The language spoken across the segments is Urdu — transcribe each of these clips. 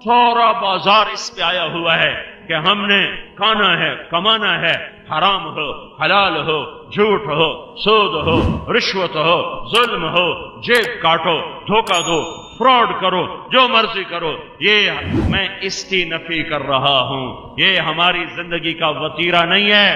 سارا بازار اس پہ آیا ہوا ہے کہ ہم نے کھانا ہے، کمانا ہے، حرام ہو، حلال ہو، جھوٹ ہو، سود ہو، رشوت ہو، ظلم ہو، جیب کاٹو، دھوکہ دو، فراڈ کرو، جو مرضی کرو. یہ میں اس کی نفی کر رہا ہوں. یہ ہماری زندگی کا وتیرہ نہیں ہے،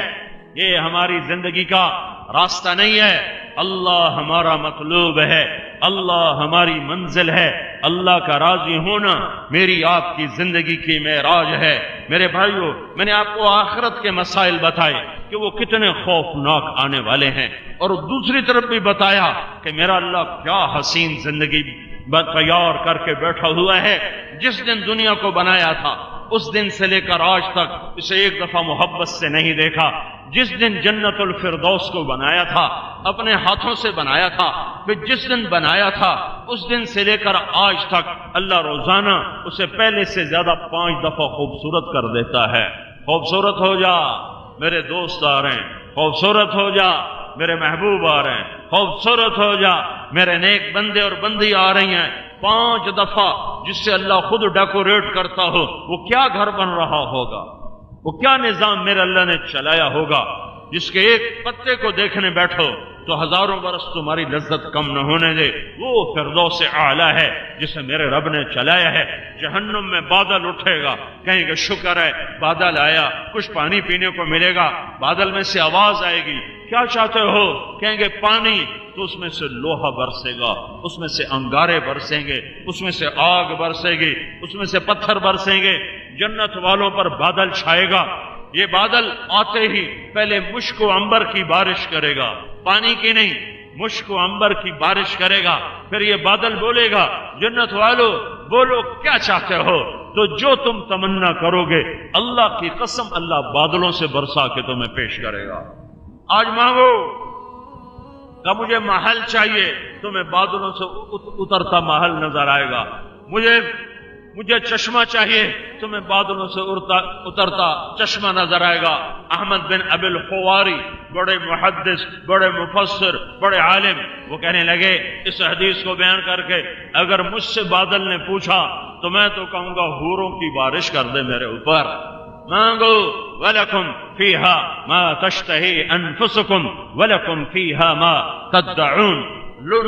یہ ہماری زندگی کا راستہ نہیں ہے. اللہ ہمارا مطلوب ہے، اللہ ہماری منزل ہے. اللہ کا راضی ہونا میری آپ کی زندگی کی معراج ہے. میرے بھائیو، میں نے آپ کو آخرت کے مسائل بتائے کہ وہ کتنے خوفناک آنے والے ہیں، اور دوسری طرف بھی بتایا کہ میرا اللہ کیا حسین زندگی تیار کر کے بیٹھا ہوا ہے. جس دن دنیا کو بنایا تھا اس دن سے لے کر آج تک اسے ایک دفعہ محبت سے نہیں دیکھا. جس دن جنت الفردوس کو بنایا تھا اپنے ہاتھوں سے بنایا تھا، پھر جس دن بنایا تھا اس دن سے لے کر آج تک اللہ روزانہ اسے پہلے سے زیادہ 5 دفعہ خوبصورت کر دیتا ہے. خوبصورت ہو جا، میرے دوست آ رہے ہیں. خوبصورت ہو جا، میرے محبوب آ رہے ہیں. خوبصورت ہو جا، میرے نیک بندے اور بندی آ رہی ہیں. 5 دفعہ جس سے اللہ خود ڈیکوریٹ کرتا ہو، وہ کیا گھر بن رہا ہوگا، وہ کیا نظام میرے اللہ نے چلایا ہوگا. جس کے ایک پتے کو دیکھنے بیٹھو تو 1000 برس تمہاری لذت کم نہ ہونے دے. وہ فردوس اعلیٰ ہے جسے میرے رب نے چلایا ہے. جہنم میں بادل اٹھے گا، کہیں گے شکر ہے بادل آیا، کچھ پانی پینے کو ملے گا. بادل میں سے آواز آئے گی، کیا چاہتے ہو؟ کہیں گے پانی. تو اس میں سے لوہا برسے گا، اس میں سے انگارے برسیں گے، اس میں سے آگ برسے گی، اس میں سے پتھر برسیں گے. جنت والوں پر بادل چھائے گا. یہ بادل آتے ہی پہلے مشک و عنبر کی بارش کرے گا، پانی کی نہیں، مشک و عنبر کی بارش کرے گا. پھر یہ بادل بولے گا، جنت والو بولو کیا چاہتے ہو؟ تو جو تم تمنا کرو گے اللہ کی قسم اللہ بادلوں سے برسا کے تمہیں پیش کرے گا. آج مانگو کہ مجھے محل چاہیے، تمہیں بادلوں سے اترتا محل نظر آئے گا. مجھے چشمہ چاہیے، تمہیں بادلوں سے اترتا چشمہ نظر آئے گا. احمد بن ابی الخواری، بڑے محدث، بڑے مفسر، بڑے عالم، وہ کہنے لگے اس حدیث کو بیان کر کے، اگر مجھ سے بادل نے پوچھا تو میں تو کہوں گا حوروں کی بارش کر دے میرے اوپر. مانگو وَلَكُمْ فِيهَا مَا تَشْتَهِي أَنفُسُكُمْ وَلَكُمْ فِيهَا مَا تَدَّعُونَ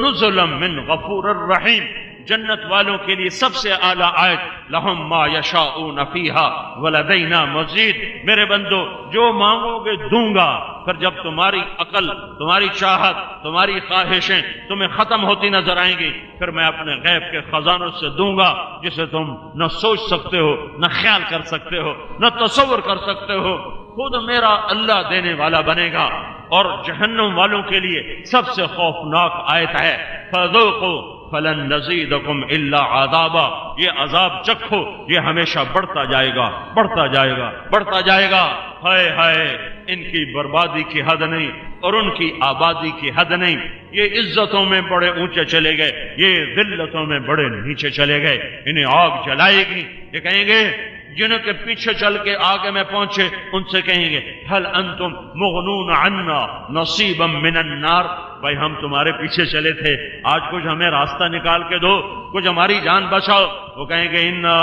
نُزُلًا مِّن غَفُورٍ رَّحِيمٍ. جنت والوں کے لیے سب سے اعلیٰ آیت لَهُم مَّا يَشَاءُونَ فِيهَا وَلَدَيْنَا مَزِيدٌ. میرے بندو جو مانگو گے دوں گا. پھر جب تمہاری عقل، تمہاری چاہت، تمہاری خواہشیں تمہیں ختم ہوتی نظر آئیں گی، پھر میں اپنے غیب کے خزانوں سے دوں گا جسے تم نہ سوچ سکتے ہو، نہ خیال کر سکتے ہو، نہ تصور کر سکتے ہو. خود میرا اللہ دینے والا بنے گا. اور جہنم والوں کے لیے سب سے خوفناک آیت ہے فَذُوقُوا فَلَن نَّزِيدَكُمْ إِلَّا عَذَابًا. یہ عذاب چکھو، یہ ہمیشہ بڑھتا جائے گا، بڑھتا جائے گا، بڑھتا جائے گا. ہائے ہائے، ان کی بربادی کی حد نہیں اور ان کی آبادی کی حد نہیں. یہ عزتوں میں بڑے اونچے چلے گئے، یہ ذلتوں میں بڑے نیچے چلے گئے. انہیں آگ جلائے گی. یہ کہیں گے جنہوں کے پیچھے چل کے آگے میں پہنچے ان سے کہیں گے هل انتم مغنون عنا نصیبا من النار. بھائی ہم تمہارے پیچھے چلے تھے، آج کچھ ہمیں راستہ نکال کے دو، کچھ ہماری جان بچاؤ. وہ کہیں گے انا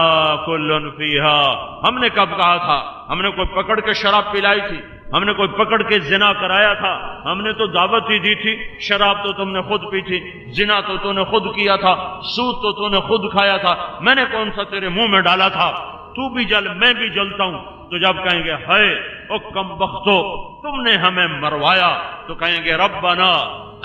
کل فیہا. ہم نے کب کہا تھا؟ ہم نے کوئی پکڑ کے شراب پلائی تھی؟ ہم نے کوئی پکڑ کے زنا کرایا تھا؟ ہم نے تو دعوت ہی دی تھی. شراب تو تم نے خود پی تھی، زنا تو تم نے خود کیا تھا، سود تو تم نے خود کھایا تھا. میں نے کون سا تیرے منہ میں ڈالا تھا؟ تو بھی جل، میں بھی جلتا ہوں. تو جب کہیں گے ہائے او کم بختو تم نے ہمیں مروایا، تو کہیں گے ربنا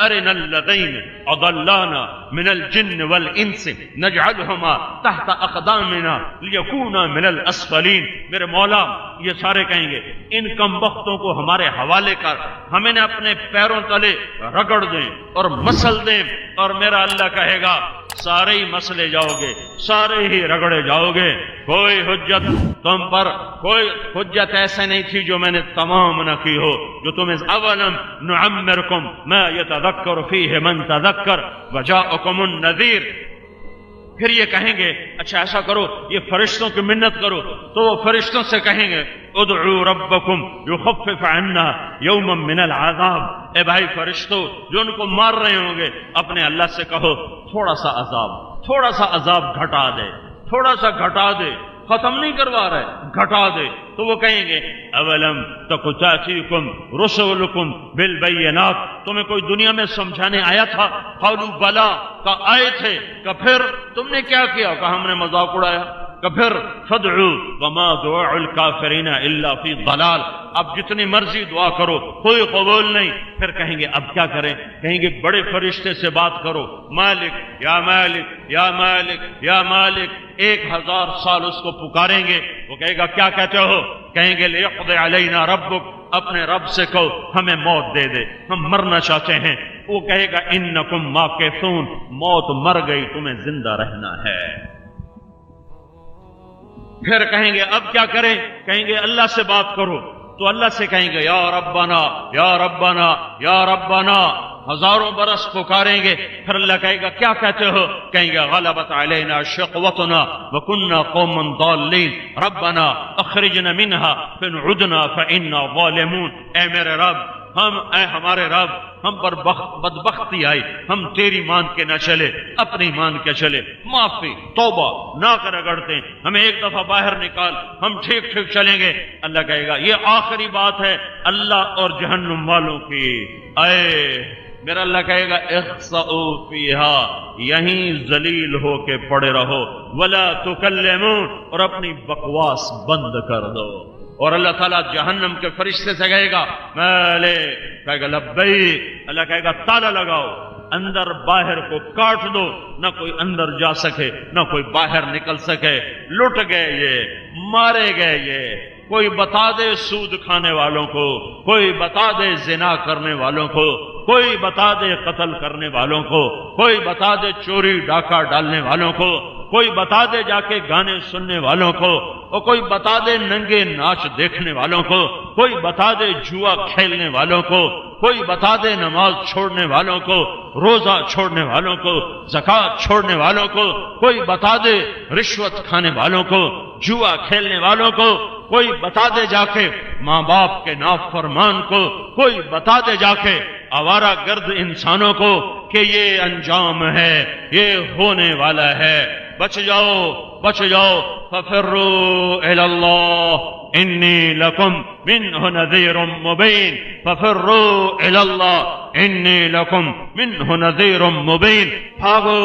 ارنا الذین اضلانا من الجن والانس نجعلهما تحت اقدامنا لیکونا من الاسفلین. میرے مولا یہ سارے کہیں گے ان کم بختوں کو ہمارے حوالے کر، ہمیں اپنے پیروں تلے رگڑ دیں اور مسل دیں. اور میرا اللہ کہے گا سارے ہی مسلے جاؤ گے، سارے ہی رگڑے جاؤ گے. کوئی حجت تم پر، کوئی حجت ایسے نہیں تھی جو میں نے تمام نہ کی ہو. جو تمہیں اولم نعمرکم ما یتذکر فیہ من تذکر وجاءکم النذیر. پھر یہ کہیں گے اچھا ایسا کرو، یہ فرشتوں کی منت کرو. تو وہ فرشتوں سے کہیں گے ادعوا ربکم یخفف عنا یوما من العذاب. اے بھائی فرشتوں جو ان کو مار رہے ہوں گے، اپنے اللہ سے کہو تھوڑا سا عذاب گھٹا دے، تھوڑا سا گھٹا دے، ختم نہیں کروا رہے، گھٹا دے، تو وہ کہیں گے اولم تک تأتیکم رسولکم بالبینات، تمہیں کوئی دنیا میں سمجھانے آیا تھا؟ قالوا بلا، کہ آئے تھے، کہ پھر تم نے کیا کیا؟ کہ ہم نے مذاق اڑایا، کہ پھر فادعوا وما دعاء الکافرین الا فی ضلال، اب جتنی مرضی دعا کرو کوئی قبول نہیں۔ پھر کہیں گے اب کیا کریں؟ کہیں گے بڑے فرشتے سے بات کرو، مالک یا مالک یا مالک یا مالک، 1000 سال اس کو پکاریں گے، وہ کہے گا کیا کہتے ہو؟ کہیں گے لیقضی علینا ربک، اپنے رب سے کہو ہمیں موت دے دے، ہم مرنا چاہتے ہیں۔ وہ کہے گا انکم ماکثون، موت مر گئی، تمہیں زندہ رہنا ہے۔ پھر کہیں گے اب کیا کریں؟ کہیں گے اللہ سے بات کرو، تو اللہ سے کہیں گے یا ربنا یا ربنا یا ربنا، ہزاروں برس پکاریں گے۔ پھر اللہ کہے گا کیا کہتے ہو؟ کہیں گے غلبت علینا شقوتنا وکنا قوما ضالین ربنا اخرجنا منها فإن عدنا فإنا ظالمون، اے میرے رب، اے ہمارے رب، ہم پر بدبختی آئی، ہم تیری مان کے نہ چلے، اپنی مان کے چلے، معافی توبہ نہ کر رگڑتے، ہمیں ایک دفعہ باہر نکال، ہم ٹھیک ٹھیک چلیں گے۔ اللہ کہے گا یہ آخری بات ہے اللہ اور جہنم والوں کی، اے میرا اللہ کہے گا اخسؤوا فیہا، یہیں ذلیل ہو کے پڑے رہو، ولا تکلمون، اور اپنی بکواس بند کر دو۔ اور اللہ تعالیٰ جہنم کے فرشتے سے کہے گا مالک، کہے گا لبیک، اللہ کہے گا تالا لگاؤ، اندر باہر کو کاٹ دو، نہ کوئی اندر جا سکے نہ کوئی باہر نکل سکے، لٹ گئے یہ، مارے گئے یہ۔ کوئی بتا دے سود کھانے والوں کو، کوئی بتا دے زنا کرنے والوں کو، کوئی بتا دے قتل کرنے والوں کو، کوئی بتا دے چوری ڈاکہ ڈالنے والوں کو، کوئی بتا دے جا کے گانے سننے والوں کو، اور کوئی بتا دے ننگے ناچ دیکھنے والوں کو، کوئی بتا دے جوا کھیلنے والوں کو، کوئی بتا دے نماز چھوڑنے والوں کو، روزہ چھوڑنے والوں کو، زکوٰۃ چھوڑنے والوں کو، کوئی بتا دے رشوت کھانے والوں کو، جوا کھیلنے والوں کو، کوئی بتا دے جا کے ماں باپ کے نافرمان کو، کوئی بتا دے جا کے آوارہ گرد انسانوں کو کہ یہ انجام ہے، یہ ہونے والا ہے، بچ جاؤ بچ جاؤ، ففروا الی اللہ انی لکم منہ نذیر مبین، ففروا الی اللہ انی لکم منہ نذیر مبین، بھاگو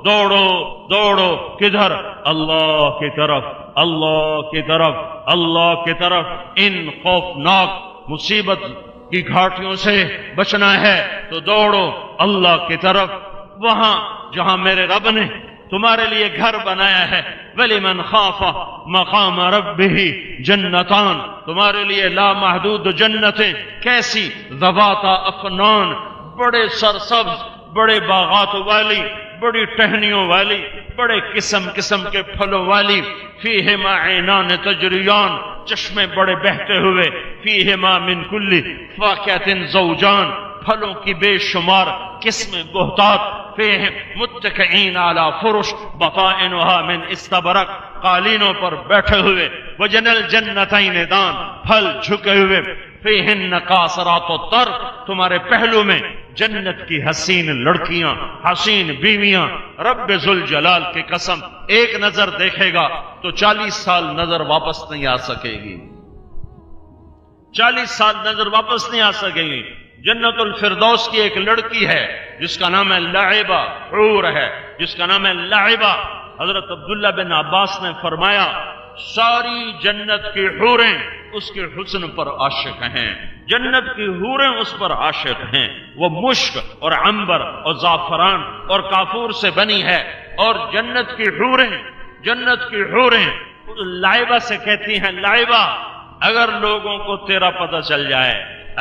دوڑو دوڑو، کدھر؟ اللہ کی طرف، اللہ کی طرف، اللہ کی طرف۔ ان خوفناک مصیبت کی گھاٹیوں سے بچنا ہے تو دوڑو اللہ کی طرف، وہاں جہاں میرے رب نے تمہارے لیے گھر بنایا ہے۔ وَلِمَنْ خَافَ مَقَامَ رَبِّهِ جنتان، تمہارے لیے لامحدود جنتیں، کیسی؟ ذوات افنان، بڑے سرسبز، بڑے باغات والی، بڑی ٹہنیوں والی، بڑے قسم قسم کے پھلوں والی، فیہما عینان تجریان، چشمے بڑے بہتے ہوئے، فیہما من کل فاکہۃ زوجان، پھلوں کی بے شمار قسمیں بہتات، فیہم متکئین علی فرش بطائنها من استبرق، قالینوں پر بیٹھے ہوئے، وجن الجنتین دان، پھل جھکے ہوئے، فیہن قاصرات الطرف، تمہارے پہلو میں جنت کی حسین لڑکیاں، حسین بیویاں۔ رب ذوالجلال کی قسم، ایک نظر دیکھے گا تو 40 سال نظر واپس نہیں آ سکے گی، 40 سال نظر واپس نہیں آ سکے گی۔ جنت الفردوس کی ایک لڑکی ہے جس کا نام ہے لعبہ، حور ہے جس کا نام ہے لعبہ۔ حضرت عبداللہ بن عباس نے فرمایا ساری جنت کی حوریں اس کے حسن پر عاشق ہیں، جنت کی حوریں اس پر عاشق ہیں، وہ مشک اور عنبر اور زعفران اور کافور سے بنی ہے، اور جنت کی حوریں لعبہ سے کہتی ہیں لعبہ اگر لوگوں کو تیرا پتہ چل جائے،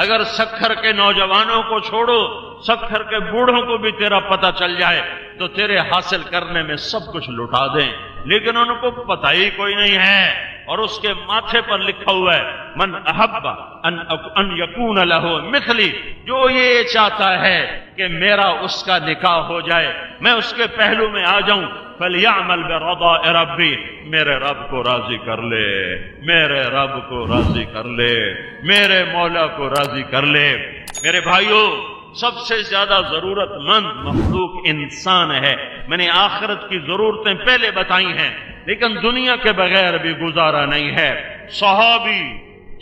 اگر سکھر کے نوجوانوں کو چھوڑو، سکھر کے بوڑھوں کو بھی تیرا پتہ چل جائے تو تیرے حاصل کرنے میں سب کچھ لٹا دیں، لیکن ان کو پتہ ہی کوئی نہیں ہے، اور اس کے ماتھے پر لکھا ہوا ہے من احب ان یکون لہ مثلی، جو یہ چاہتا ہے کہ میرا اس کا نکاح ہو جائے، میں اس کے پہلو میں آ جاؤں، فلیعمل برضاء ربی، میرے رب کو راضی کر لے، میرے رب کو راضی کر لے، میرے مولا کو راضی کر لے۔ میرے بھائیوں، سب سے زیادہ ضرورت مند مخلوق انسان ہے۔ میں نے آخرت کی ضرورتیں پہلے بتائی ہیں، لیکن دنیا کے بغیر بھی گزارا نہیں ہے۔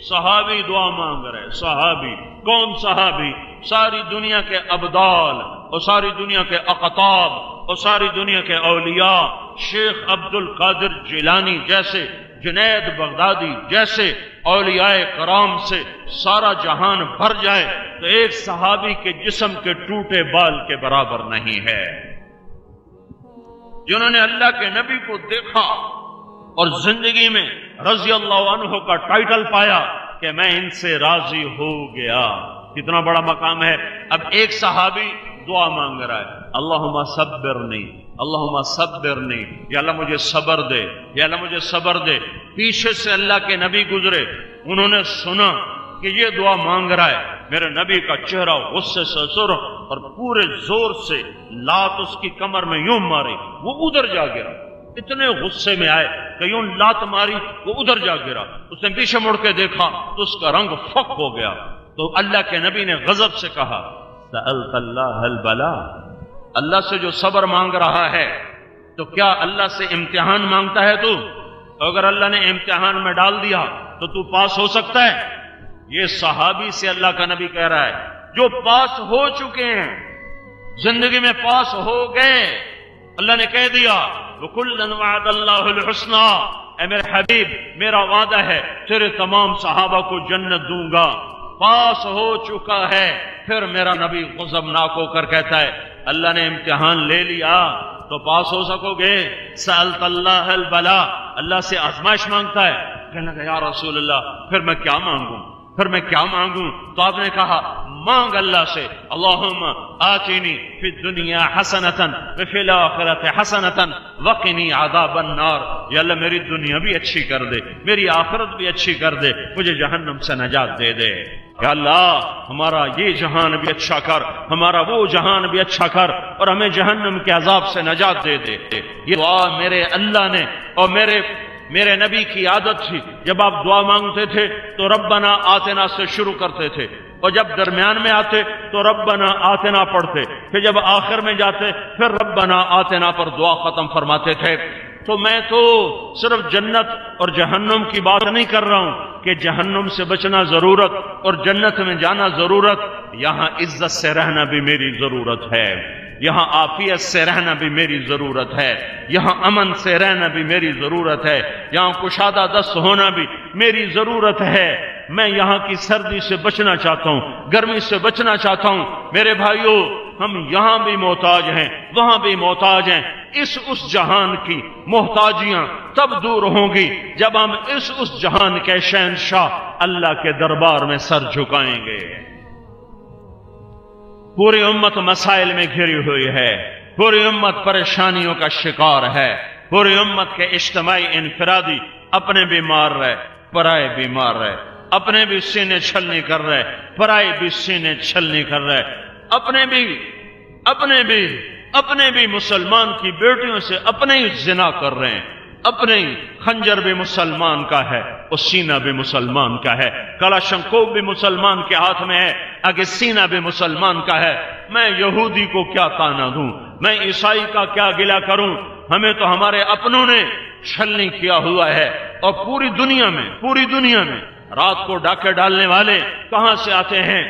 صحابی دعا مانگ رہے، صحابی کون؟ صحابی ساری دنیا کے ابدال اور ساری دنیا کے اقطاب اور ساری دنیا کے اولیاء، شیخ عبد القادر جیلانی جیسے، جنید بغدادی جیسے اولیاء کرام سے سارا جہان بھر جائے تو ایک صحابی کے جسم کے ٹوٹے بال کے برابر نہیں ہے، جنہوں نے اللہ کے نبی کو دیکھا اور زندگی میں رضی اللہ عنہ کا ٹائٹل پایا کہ میں ان سے راضی ہو گیا۔ کتنا بڑا مقام ہے۔ اب ایک صحابی دعا مانگ رہا ہے، اللہم صبرنی، اللہم صبرنی، یا اللہ مجھے صبر دے، یا اللہ مجھے صبر دے۔ پیچھے سے اللہ کے نبی گزرے، انہوں نے سنا کہ یہ دعا مانگ رہا ہے۔ میرے نبی کا چہرہ غصے سے سرخ اور پورے زور سے لات اس کی کمر میں یوں ماری، وہ ادھر جا گرا۔ اتنے غصے میں آئے کہ یوں لات ماری، وہ ادھر جا گرا۔ اس نے پیچھے مڑ کے دیکھا تو اس کا رنگ فک ہو گیا۔ تو اللہ کے نبی نے غضب سے کہا، سألت اللہ البلا، اللہ سے جو صبر مانگ رہا ہے تو کیا اللہ سے امتحان مانگتا ہے تو اگر اللہ نے امتحان میں ڈال دیا تو پاس ہو سکتا ہے؟ یہ صحابی سے اللہ کا نبی کہہ رہا ہے جو پاس ہو چکے ہیں، زندگی میں پاس ہو گئے۔ اللہ نے کہہ دیا وَكُلًّا وَعَدَ اللَّهُ الْحُسْنَى، اے میرے حبیب میرا وعدہ ہے تیرے تمام صحابہ کو جنت دوں گا۔ پاس ہو چکا ہے، پھر میرا نبی غضبناک ہو کر کہتا ہے اللہ نے امتحان لے لیا تو پاس ہو سکو گے؟ سألت اللہ البلا، اللہ سے آزمائش مانگتا ہے۔ کہنے لگا یا رسول اللہ پھر میں کیا مانگوں، پھر میں کیا مانگوں؟ تو آپ نے کہا مانگ اللہ سے اللہم آتینی فی الدنیا حسنتا وفی الآخرت حسنتا وقنی عذاب النار، یا اللہ میری دنیا بھی اچھی کر دے، میری آخرت بھی اچھی کر دے، مجھے جہنم سے نجات دے دے۔ یا اللہ ہمارا یہ جہان بھی اچھا کر، ہمارا وہ جہان بھی اچھا کر، اور ہمیں جہنم کے عذاب سے نجات دے دے۔ یہ دعا میرے اللہ نے اور میرے نبی کی عادت تھی، جب آپ دعا مانگتے تھے تو ربنا آتنا سے شروع کرتے تھے، اور جب درمیان میں آتے تو ربنا آتنا پڑھتے، پھر جب آخر میں جاتے پھر ربنا آتنا پر دعا ختم فرماتے تھے۔ تو میں تو صرف جنت اور جہنم کی بات نہیں کر رہا ہوں کہ جہنم سے بچنا ضرورت اور جنت میں جانا ضرورت، یہاں عزت سے رہنا بھی میری ضرورت ہے، یہاں عافیت سے رہنا بھی میری ضرورت ہے، یہاں امن سے رہنا بھی میری ضرورت ہے، یہاں کشادہ دست ہونا بھی میری ضرورت ہے۔ میں یہاں کی سردی سے بچنا چاہتا ہوں، گرمی سے بچنا چاہتا ہوں۔ میرے بھائیوں ہم یہاں بھی محتاج ہیں، وہاں بھی محتاج ہیں۔ اس جہان کی محتاجیاں تب دور ہوں گی جب ہم اس جہان کے شہنشاہ اللہ کے دربار میں سر جھکائیں گے۔ پوری امت مسائل میں گھری ہوئی ہے، پوری امت پریشانیوں کا شکار ہے، پوری امت کے اجتماعی انفرادی اپنے بیمار رہے، پرائے بیمار رہے، اپنے بھی سینے چھلنی کر رہے، پرائے بھی سینے چھلنی کر رہے، اپنے بھی مسلمان کی بیٹیوں سے اپنے ہی زنا کر رہے ہیں، اپنے ہی خنجر بھی مسلمان کا ہے اور سینہ بھی مسلمان کا ہے، کلاشنکوف بھی مسلمان کے ہاتھ میں ہے، آگے سینہ بھی مسلمان کا ہے۔ میں یہودی کو کیا تانا دوں، میں عیسائی کا کیا گلہ کروں؟ ہمیں تو ہمارے اپنوں نے چھلنی کیا ہوا ہے، اور پوری دنیا میں رات کو ڈاکے ڈالنے والے کہاں سے آتے ہیں،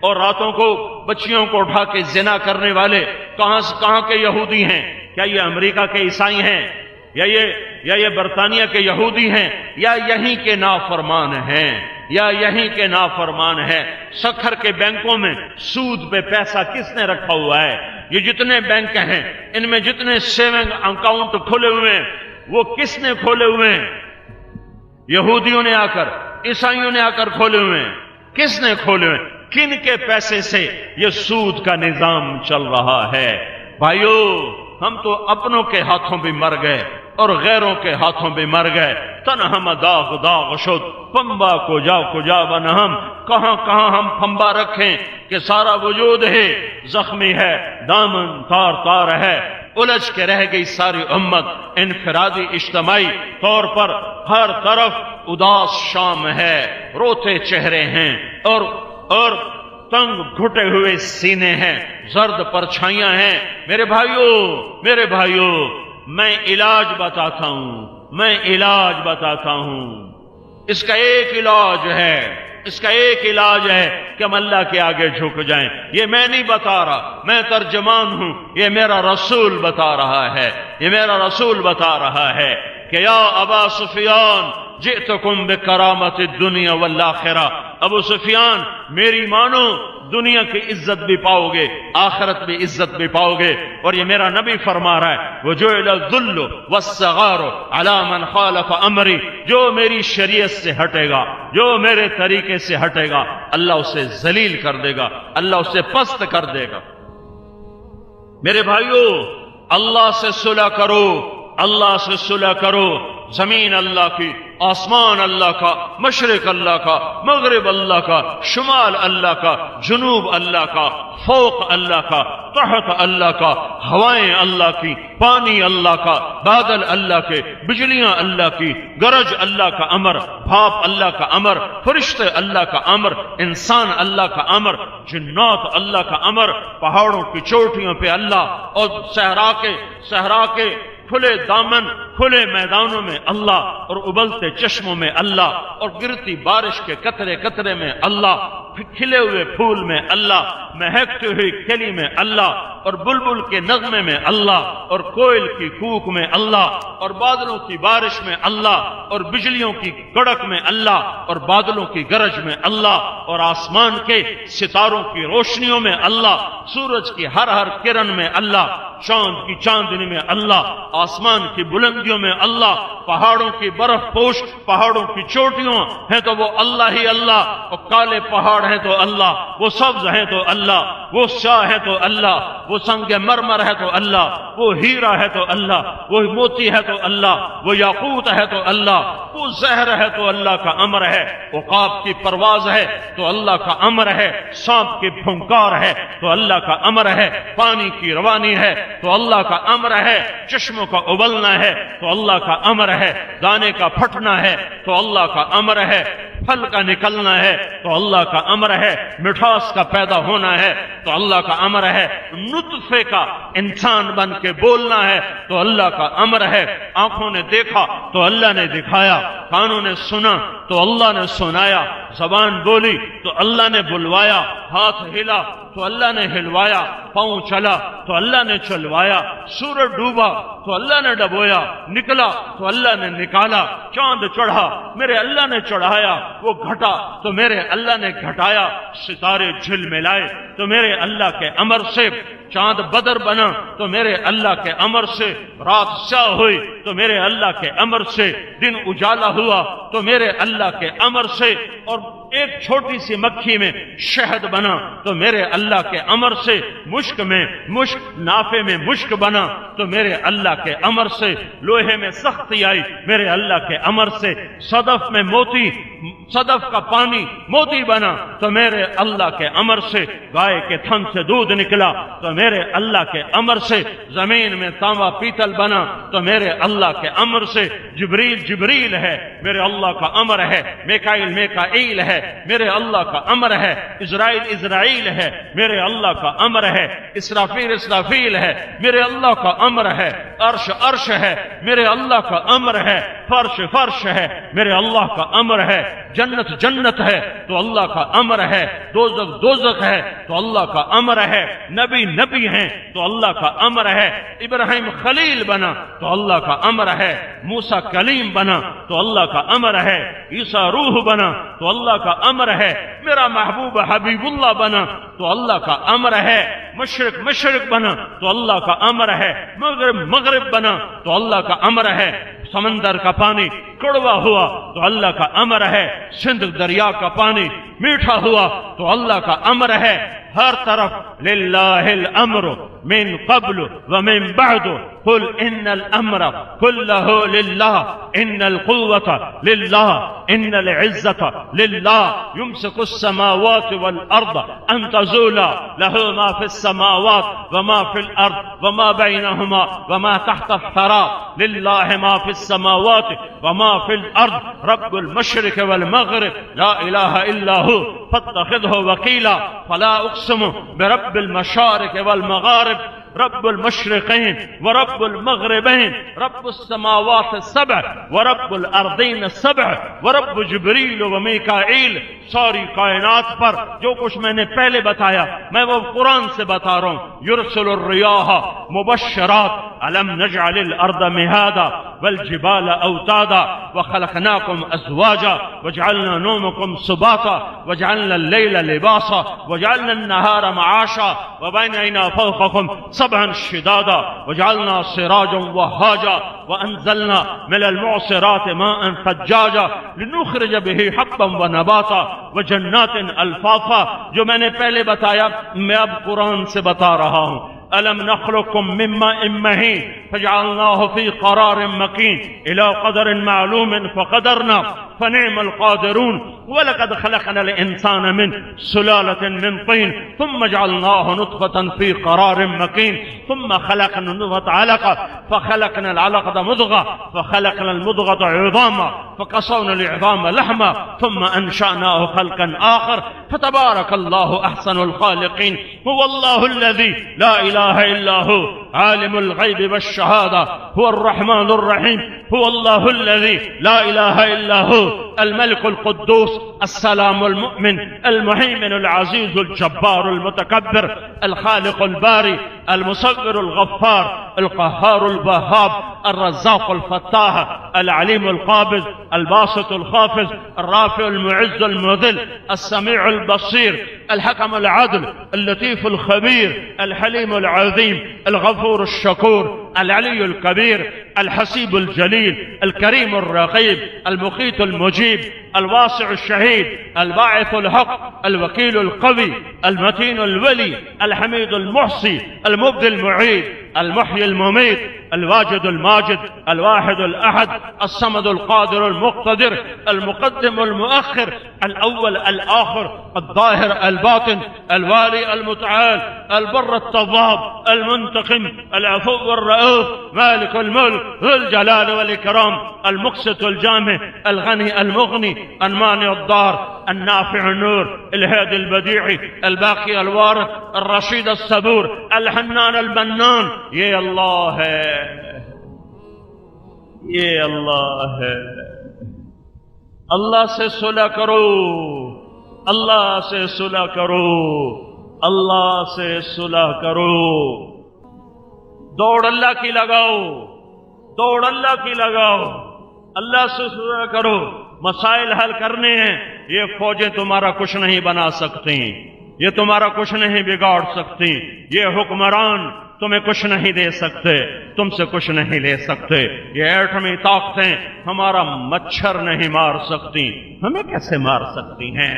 اور راتوں کو بچیوں کو اٹھا کے زنا کرنے والے کہاں کے یہودی ہیں؟ کیا یہ امریکہ کے عیسائی ہیں، یا یہ برطانیہ کے یہودی ہیں، یا یہیں کے نافرمان ہیں، یا یہیں کے نافرمان ہیں؟ سکھر کے بینکوں میں سود پہ پیسہ کس نے رکھا ہوا ہے؟ یہ جتنے بینک ہیں ان میں جتنے سیونگ اکاؤنٹ کھولے ہوئے ہیں وہ کس نے کھولے ہوئے ہیں؟ یہودیوں نے آ کر، عیسائیوں نے آ کر کھولے ہوئے ہیں۔ کس نے کھولے ہوئے ہیں؟ کن کے پیسے سے یہ سود کا نظام چل رہا ہے؟ بھائیو ہم تو اپنوں کے ہاتھوں بھی مر گئے اور غیروں کے ہاتھوں بھی مر گئے۔ تنہم داغ شد پمبا کو جا بنہم، کہاں ہم پھمبا رکھیں کہ سارا وجود ہے زخمی ہے، دامن تار ہے، الجھ کے رہ گئی ساری امت۔ انفرادی اجتماعی طور پر ہر طرف اداس شام ہے، روتے چہرے ہیں اور تنگ گھٹے ہوئے سینے ہیں، زرد پرچھائیاں ہیں۔ میرے بھائیوں میں علاج بتاتا ہوں، میں علاج بتاتا ہوں. اس کا ایک علاج ہے، اس کا ایک علاج ہے کہ ہم اللہ کے آگے جھک جائیں. یہ میں نہیں بتا رہا، میں ترجمان ہوں، یہ میرا رسول بتا رہا ہے، یہ میرا رسول بتا رہا ہے کہ یا ابا سفیان جئتکم بکرامت الدنیا والآخرہ. ابو سفیان میری مانو، دنیا کی عزت بھی پاؤ گے، آخرت بھی عزت بھی پاؤ گے. اور یہ میرا نبی فرما رہا ہے وجعل الذل والصغار علی من خالف امری. جو میری شریعت سے ہٹے گا، جو میرے طریقے سے ہٹے گا، اللہ اسے ذلیل کر دے گا، اللہ اسے پست کر دے گا. میرے بھائیو، اللہ سے صلح کرو، اللہ سے صلح کرو. زمین اللہ کی، آسمان اللہ کا، مشرق اللہ کا، مغرب اللہ کا، شمال اللہ کا، جنوب اللہ کا، فوق اللہ کا، تحت اللہ کا، ہوائیں اللہ کی، پانی اللہ کا، بادل اللہ کے، بجلیاں اللہ کی، گرج اللہ کا امر، بھاپ اللہ کا امر، فرشتے اللہ کا امر، انسان اللہ کا امر، جنات اللہ کا امر، پہاڑوں کی چوٹیوں پہ اللہ، اور صحرا کے کھلے دامن، کھلے میدانوں میں اللہ، اور ابلتے چشموں میں اللہ، اور گرتی بارش کے قطرے قطرے میں اللہ، کھلے ہوئے پھول میں اللہ، مہکتی ہوئی کلی میں اللہ، اور بلبل کے نغمے میں اللہ، اور کوئل کی کوک میں اللہ، اور بادلوں کی بارش میں اللہ، اور بجلیوں کی کڑک میں اللہ، اور بادلوں کی گرج میں اللہ، اور آسمان کے ستاروں کی روشنیوں میں اللہ، سورج کی ہر ہر کرن میں اللہ، چاند کی چاندنی میں اللہ، آسمان کی بلندیوں میں اللہ، پہاڑوں کی برف پوش، پہاڑوں کی چوٹیوں ہیں تو وہ اللہ ہی اللہ، اور کالے پہاڑ ہیں تو اللہ، وہ سبز ہیں تو اللہ، وہ سیاہ ہے تو اللہ، وہ سنگ مرمر ہے تو اللہ، وہ ہیرا ہے تو اللہ، وہ موتی ہے تو اللہ، وہ یاقوت ہے تو اللہ، وہ زہر ہے تو اللہ کا امر ہے، عقاب کی پرواز ہے تو اللہ کا امر ہے، سانپ کی پھنکار ہے تو اللہ کا امر ہے، پانی کی روانی ہے تو اللہ کا امر ہے، چشموں کا ابلنا ہے تو اللہ کا امر ہے، دانے کا پھٹنا ہے تو اللہ کا امر ہے، پھل کا نکلنا ہے تو اللہ کا امر ہے، مٹھاس کا پیدا ہونا ہے تو اللہ کا امر ہے، نطفے کا انسان بن کے بولنا ہے تو اللہ کا امر ہے، آنکھوں نے دیکھا تو اللہ نے دکھایا، کانوں نے سنا تو اللہ نے سنایا، زبان بولی تو اللہ نے بلوایا، ہاتھ ہلا تو اللہ نے ہلوایا، پاؤں چلا تو اللہ نے چلوایا، سورج ڈوبا تو اللہ نے ڈبویا، نکلا تو اللہ نے نکالا، چاند چڑھا میرے اللہ نے چڑھایا، وہ گھٹا تو میرے اللہ نے گھٹایا، ستارے جھل ملائے تو میرے اللہ کے امر سے، چاند بدر بنا تو میرے اللہ کے امر سے، رات سیاہ ہوئی تو میرے اللہ کے امر سے، دن اجالا ہوا تو میرے اللہ کے امر سے، اور ایک چھوٹی سی مکھی میں شہد بنا تو میرے اللہ کے امر سے، مشک میں مشک، نافے میں مشک بنا تو میرے اللہ کے امر سے، لوہے میں سختی آئی میرے اللہ کے امر سے، صدف میں موتی، صدف کا پانی موتی بنا تو میرے اللہ کے امر سے، گائے کے تھن سے دودھ نکلا تو میرے اللہ کے امر سے، زمین میں تانبا پیتل بنا تو میرے اللہ کے امر سے، جبریل جبریل ہے میرے اللہ کا امر ہے، میکائیل میکائیل ہے میرے اللہ کا امر ہے، اسرائیل اسرائیل ہے میرے اللہ کا امر ہے، اسرافیل اسرافیل ہے میرے اللہ کا امر ہے، عرش عرش ہے میرے اللہ کا امر ہے، فرش فرش ہے میرے اللہ کا امر ہے، جنت جنت ہے تو اللہ کا امر ہے، دوزخ دوزخ ہے تو اللہ کا امر ہے، نبی نبی ہیں تو اللہ کا امر ہے، ابراہیم خلیل بنا تو اللہ کا امر ہے، موسیٰ کلیم بنا تو اللہ کا امر ہے، عیسیٰ روح بنا تو اللہ کا امر ہے، میرا محبوب حبیب اللہ بنا تو اللہ کا امر ہے، مشرق مشرق بنا تو اللہ کا امر ہے، مغرب مغرب بنا تو اللہ کا امر ہے، سمندر کا پانی کڑوا ہوا تو اللہ کا امر ہے، سندھ دریا کا پانی میٹھا ہوا تو اللہ کا امر ہے، ہر طرف للہ الامر من قبل ومن بعد قل ان الامر كله لله ان القوة لله ان العزة لله يمسك السماوات والارض ان تزولا له ما في السماوات وما في الارض وما بينهما وما تحت الثرى لله ما في السماوات وما في الارض رب المشرق والمغرب لا اله الا هو فاتخذه وكيلا فلا اقسم برب المشارق والمغارب رب المشرقين ورب المغربين رب السماوات السبع ورب الارضين السبع ورب جبریل و میکائیل. ساری کائنات پر جو کچھ میں نے پہلے بتایا میں وہ قرآن سے بتا رہا ہوں. یرسل الریاح مبشرات الم نجعل الارض مہادا والجبال اوتادا وخلقناكم ازواجا وجعلنا نومكم سباتا وجعلنا الليل لباسا وجعلنا النهار معاشا وبنينا فوقكم سبعا شدادا وجعلنا سراجا وهاجا وانزلنا من المعصرات ماء ثجاجا لنخرج به حبا ونباتا وجنات الفافا. جو میں نے پہلے بتایا میں اب قرآن سے بتا رہا ہوں. ألم نخلقكم من ماء مهين فجعلناه في قرار مكين إلى قدر معلوم فقدرنا فنعم القادرون. ولقد خلقنا الإنسان من سلالة من طين ثم جعلناه نطفة في قرار مكين ثم خلقنا النطفة علقة فخلقنا العلقة مضغة فخلقنا المضغة عظاما فكسونا العظام لحما ثم أنشأناه خلقا آخر فتبارك الله أحسن الخالقين. هو الله الذي لا إله إلا هو عالم الغيب والشهادة هو الرحمن الرحيم. هو الله الذي لا إله إلا هو الملك القدوس السلام المؤمن المهيمن العزيز الجبار المتكبر الخالق الباري المصور الغفار القهار الوهاب الرزاق الفتاح العليم القابض الباسط الخافض الرافع المعز المذل السميع البصير الحكم العدل اللطيف الخبير الحليم العظيم الغفور الشكور العلي الكبير الحسيب الجليل الكريم الرقيب المقيت المجيب الواسع الشهيد الباعث الحق الوكيل القوي المتين الولي الحميد المحصي المبدي المعيد المحيي المميت الواجد الماجد الواحد الأحد الصمد القادر المقتدر المقدم المؤخر الأول الآخر الظاهر الباطن الوالي المتعال البر التواب المنتقم العفو الرؤوف مالك الملك ذو الجلال والإكرام المقسط الجامع الغني المغني المانع الضار النافع النور الهادي البديع الباقي الوارث الرشيد الصبور الحنان المنان. یہ اللہ ہے یہ اللہ ہے. اللہ سے صلح کرو اللہ سے صلح کرو اللہ سے صلح کرو. دوڑ اللہ کی لگاؤ دوڑ اللہ کی لگاؤ. اللہ سے صلح کرو. مسائل حل کرنے ہیں. یہ فوجیں تمہارا کچھ نہیں بنا سکتی یہ تمہارا کچھ نہیں بگاڑ سکتی. یہ حکمران تمہیں کچھ نہیں دے سکتے تم سے کچھ نہیں لے سکتے. یہ ایٹمی طاقتیں ہمارا مچھر نہیں مار سکتی ہمیں کیسے مار سکتی ہیں؟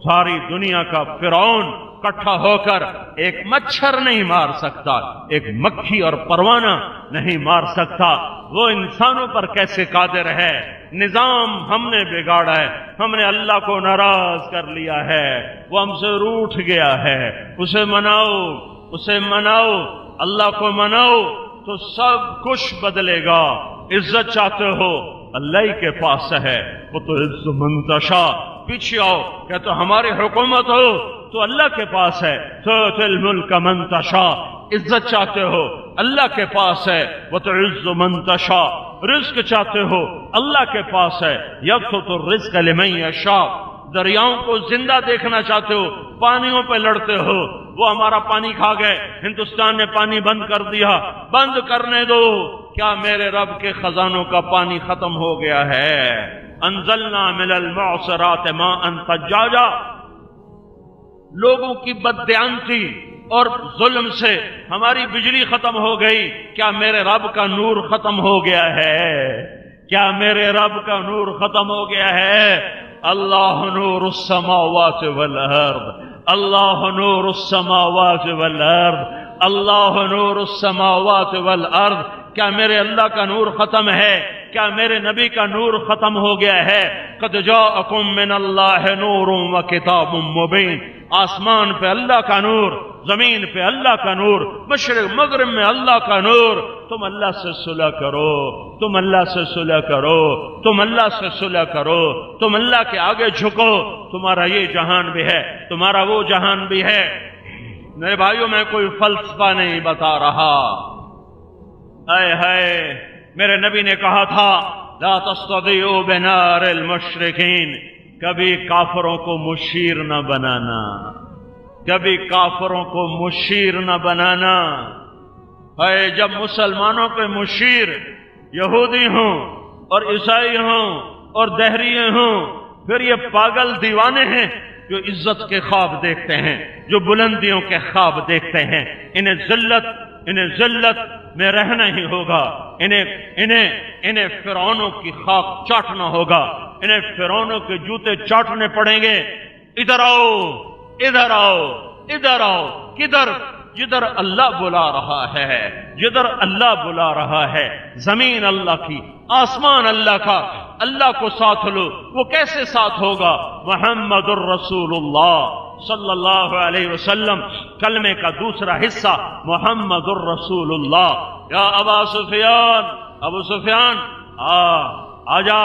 ساری دنیا کا فرعون اکٹھا ہو کر ایک مچھر نہیں مار سکتا ایک مکھی اور پروانہ نہیں مار سکتا. وہ انسانوں پر کیسے قادر ہے؟ نظام ہم نے بگاڑا ہے. ہم نے اللہ کو ناراض کر لیا ہے. وہ ہم سے روٹھ گیا ہے. اسے مناؤ اللہ کو مناؤ تو سب کچھ بدلے گا. عزت چاہتے ہو اللہ ہی کے پاس ہے. وہ تو عز منتشا. پیچھے آؤ کہ تو ہماری حکومت ہو تو اللہ کے پاس ہے. تو الملک منتشا. عزت چاہتے ہو اللہ کے پاس ہے. وہ تو عز منتشا. رزق چاہتے ہو اللہ کے پاس ہے. یبسط الرزق لمن یشاء. دریاؤں کو زندہ دیکھنا چاہتے ہو پانیوں پہ لڑتے ہو. وہ ہمارا پانی کھا گئے. ہندوستان نے پانی بند کر دیا. بند کرنے دو. کیا میرے رب کے خزانوں کا پانی ختم ہو گیا ہے؟ انزلنا من المعصرات ماء ثجاجا. لوگوں کی بددیانتی اور ظلم سے ہماری بجلی ختم ہو گئی. کیا میرے رب کا نور ختم ہو گیا ہے؟ کیا میرے رب کا نور ختم ہو گیا ہے؟ اللہ نور السماوات والارض. اللہ نور السماوات والارض. اللہ نور السماوات والارض. کیا میرے اللہ کا نور ختم ہے؟ کیا میرے نبی کا نور ختم ہو گیا ہے؟ قد جاءکم من اللہ نور و کتاب مبین. آسمان پہ اللہ کا نور زمین پہ اللہ کا نور مشرق مغرب میں اللہ کا نور. تم اللہ سے صلح کرو تم اللہ سے صلح کرو تم اللہ سے صلح کرو. تم اللہ کے آگے جھکو. تمہارا یہ جہان بھی ہے تمہارا وہ جہان بھی ہے. میرے بھائیوں میں کوئی فلسفہ نہیں بتا رہا. اے ہے میرے نبی نے کہا تھا لا تستضيئوا بنار المشرکین، کبھی کافروں کو مشیر نہ بنانا، کبھی کافروں کو مشیر نہ بنانا. اے جب مسلمانوں کے مشیر یہودی ہوں اور عیسائی ہوں اور دہریے ہوں، پھر یہ پاگل دیوانے ہیں جو عزت کے خواب دیکھتے ہیں، جو بلندیوں کے خواب دیکھتے ہیں. انہیں ذلت میں رہنا ہی ہوگا. انہیں فرعونوں کی خاک چاٹنا ہوگا. انہیں فرعونوں کے جوتے چاٹنے پڑیں گے. ادھر آؤ، ادھر آؤ، ادھر آؤ. کدھر؟ جدھر اللہ بلا رہا ہے، جدھر اللہ بلا رہا ہے. زمین اللہ کی، آسمان اللہ کا. اللہ کو ساتھ لو. وہ کیسے ساتھ ہوگا؟ محمد الرسول اللہ صلی اللہ علیہ وسلم. کلمے کا دوسرا حصہ محمد الرسول اللہ. یا ابا سفیان، ابو سفیان آ جا،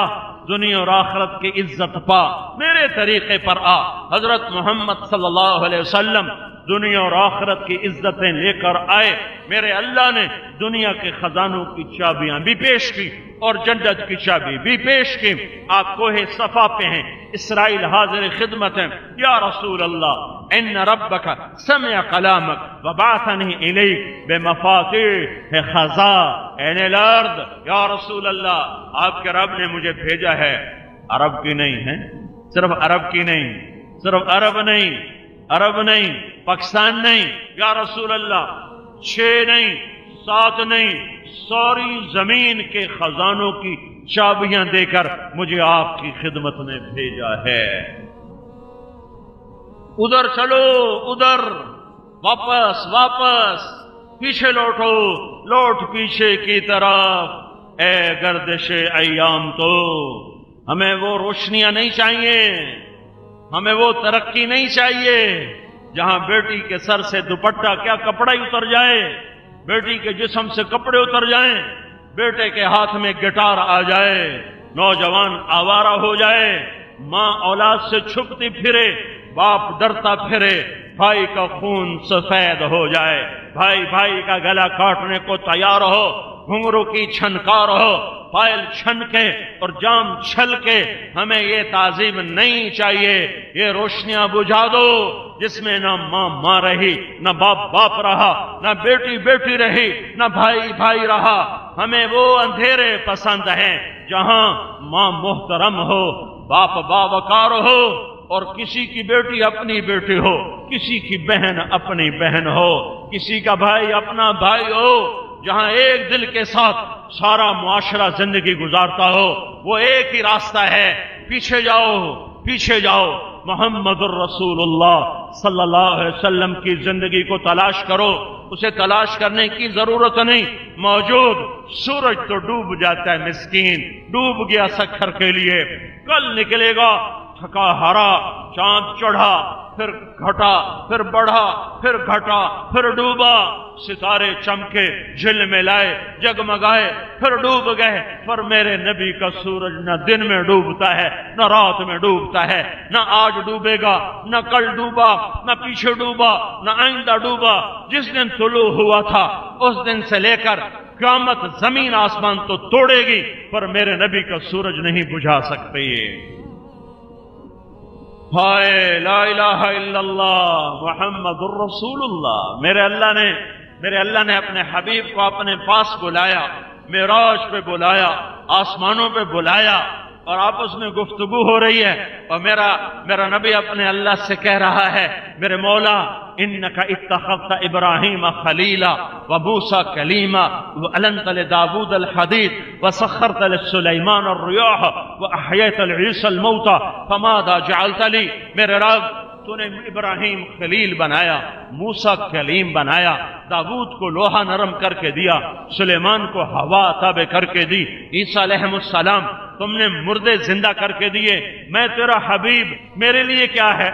دنیا اور آخرت کی عزت پا، میرے طریقے پر آ. حضرت محمد صلی اللہ علیہ وسلم دنیا اور آخرت کی عزتیں لے کر آئے. میرے اللہ نے دنیا کے خزانوں کی چابیاں بھی پیش کی اور جنت کی چابی بھی پیش کی. آپ کوہ صفا پہ ہیں، اسرائیل حاضر خدمت ہیں. یا رسول اللہ ان ربک سمع کلامک وبعثنی الیک بمفاتیح خزائن الارض. یا رسول اللہ آپ کے رب نے مجھے بھیجا ہے. عرب کی نہیں ہے، صرف عرب کی نہیں، صرف عرب نہیں، عرب نہیں، پاکستان نہیں. یا رسول اللہ 6 نہیں، 7 نہیں، ساری زمین کے خزانوں کی چابیاں دے کر مجھے آپ کی خدمت میں بھیجا ہے. ادھر چلو، ادھر واپس، واپس پیچھے لوٹو، لوٹ پیچھے کی طرف. اے گردش ایام، تو ہمیں وہ روشنیاں نہیں چاہیے، ہمیں وہ ترقی نہیں چاہیے جہاں بیٹی کے سر سے دوپٹہ کیا کپڑا ہی اتر جائے، بیٹی کے جسم سے کپڑے اتر جائیں، بیٹے کے ہاتھ میں گٹار آ جائے، نوجوان آوارہ ہو جائے، ماں اولاد سے چھپتی پھرے، باپ ڈرتا پھرے، بھائی کا خون سفید ہو جائے، بھائی بھائی کا گلا کاٹنے کو تیار ہو، گھنگرو کی چھنکار ہو، پائل چھن کے اور جام چھل کے. ہمیں یہ تعظیم نہیں چاہیے. یہ روشنیاں بجھا دو جس میں نہ ماں رہی، نہ باپ رہا، نہ بیٹی بیٹی رہی، نہ بھائی رہا. ہمیں وہ اندھیرے پسند ہیں جہاں ماں محترم ہو، باپ باوقار ہو، اور کسی کی بیٹی اپنی بیٹی ہو، کسی کی بہن اپنی بہن ہو، کسی کا بھائی اپنا بھائی ہو. جہاں ایک دل کے ساتھ سارا معاشرہ زندگی گزارتا ہو. وہ ایک ہی راستہ ہے. پیچھے جاؤ، پیچھے جاؤ. محمد الرسول اللہ صلی اللہ علیہ وسلم کی زندگی کو تلاش کرو. اسے تلاش کرنے کی ضرورت نہیں، موجود. سورج تو ڈوب جاتا ہے، مسکین ڈوب گیا سکھر کے لیے. کل نکلے گا تھکا ہرا. چاند چڑھا، پھر گھٹا، پھر بڑھا، پھر گھٹا، پھر ڈوبا. ستارے چمکے، جھل میں لائے، جگمگائے، پھر ڈوب گئے. پر میرے نبی کا سورج نہ دن میں ڈوبتا ہے، نہ رات میں ڈوبتا ہے. نہ آج ڈوبے گا، نہ کل ڈوبا، نہ پیچھے ڈوبا، نہ آئندہ ڈوبا. جس دن طلوع ہوا تھا اس دن سے لے کر قیامت زمین آسمان تو توڑے گی، پر میرے نبی کا سورج نہیں بجھا سکتے. ہائے لا الہ الا اللہ محمد الرسول اللہ. میرے اللہ نے اپنے حبیب کو اپنے پاس بلایا، معراج پہ بلایا، آسمانوں پہ بلایا، اور آپس میں گفتگو ہو رہی ہے. اور میرا نبی اپنے اللہ سے کہہ رہا ہے، میرے مولا انک اتخذت ابراہیم خلیلا وموسیٰ کلیما وعلنت لداود الحدید وسخرت لسلیمان الریاح واحییت العیسی الموتى فماذا جعلت لی. میرے رب تو نے ابراہیم خلیل بنایا، موسیٰ کلیم بنایا، داود کو لوہا نرم کر کے دیا، سلیمان کو ہوا تابع کر کے دی، عیسیٰ علیہ السلام تم نے مردے زندہ کر کے دیے. میں تیرا حبیب، میرے لیے کیا ہے؟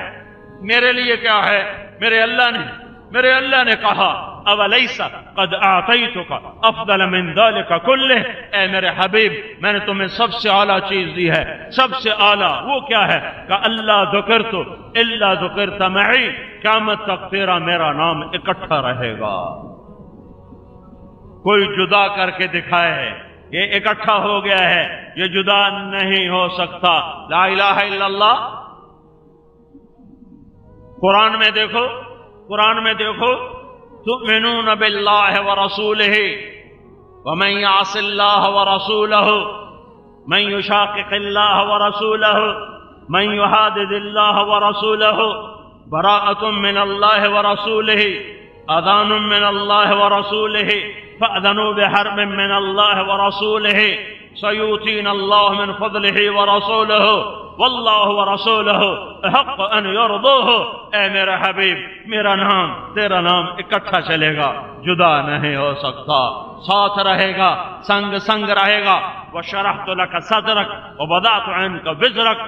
میرے لیے کیا ہے؟ میرے اللہ نے کہا اولیس قد اعطیتک افضل من ذلک کلہ. اے میرے حبیب، میں نے تمہیں سب سے اعلیٰ چیز دی ہے. سب سے اعلیٰ وہ کیا ہے؟ کہ اللہ ذکرت الا ذکرت معی. قیامت تک تیرا میرا نام اکٹھا رہے گا۔ کوئی جدا کر کے دکھائے یہ اکٹھا ہو گیا ہے، یہ جدا نہیں ہو سکتا۔ لا الہ الا اللہ قرآن میں دیکھو، قرآن میں دیکھو، تؤمنون باللہ ورسولہ ومن یعص اللہ ورسولہ من یشاقق اللہ ورسولہ من یحادد اللہ ورسولہ براءۃ من اللہ ورسولہ اذان من اللہ ورسولہ فأذنوا بحرب من اللہ ورسولہ سیؤتینا اللہ من فضلہ ورسولہ واللہ ورسولہ حق ان یرضوہ۔ اے میرا حبیب، میرا نام تیرا نام اکٹھا چلے گا، جدا نہیں ہو سکتا، ساتھ رہے گا، سنگ سنگ رہے گا۔ وشرحت لك صدرك ووضعت عنك وزرك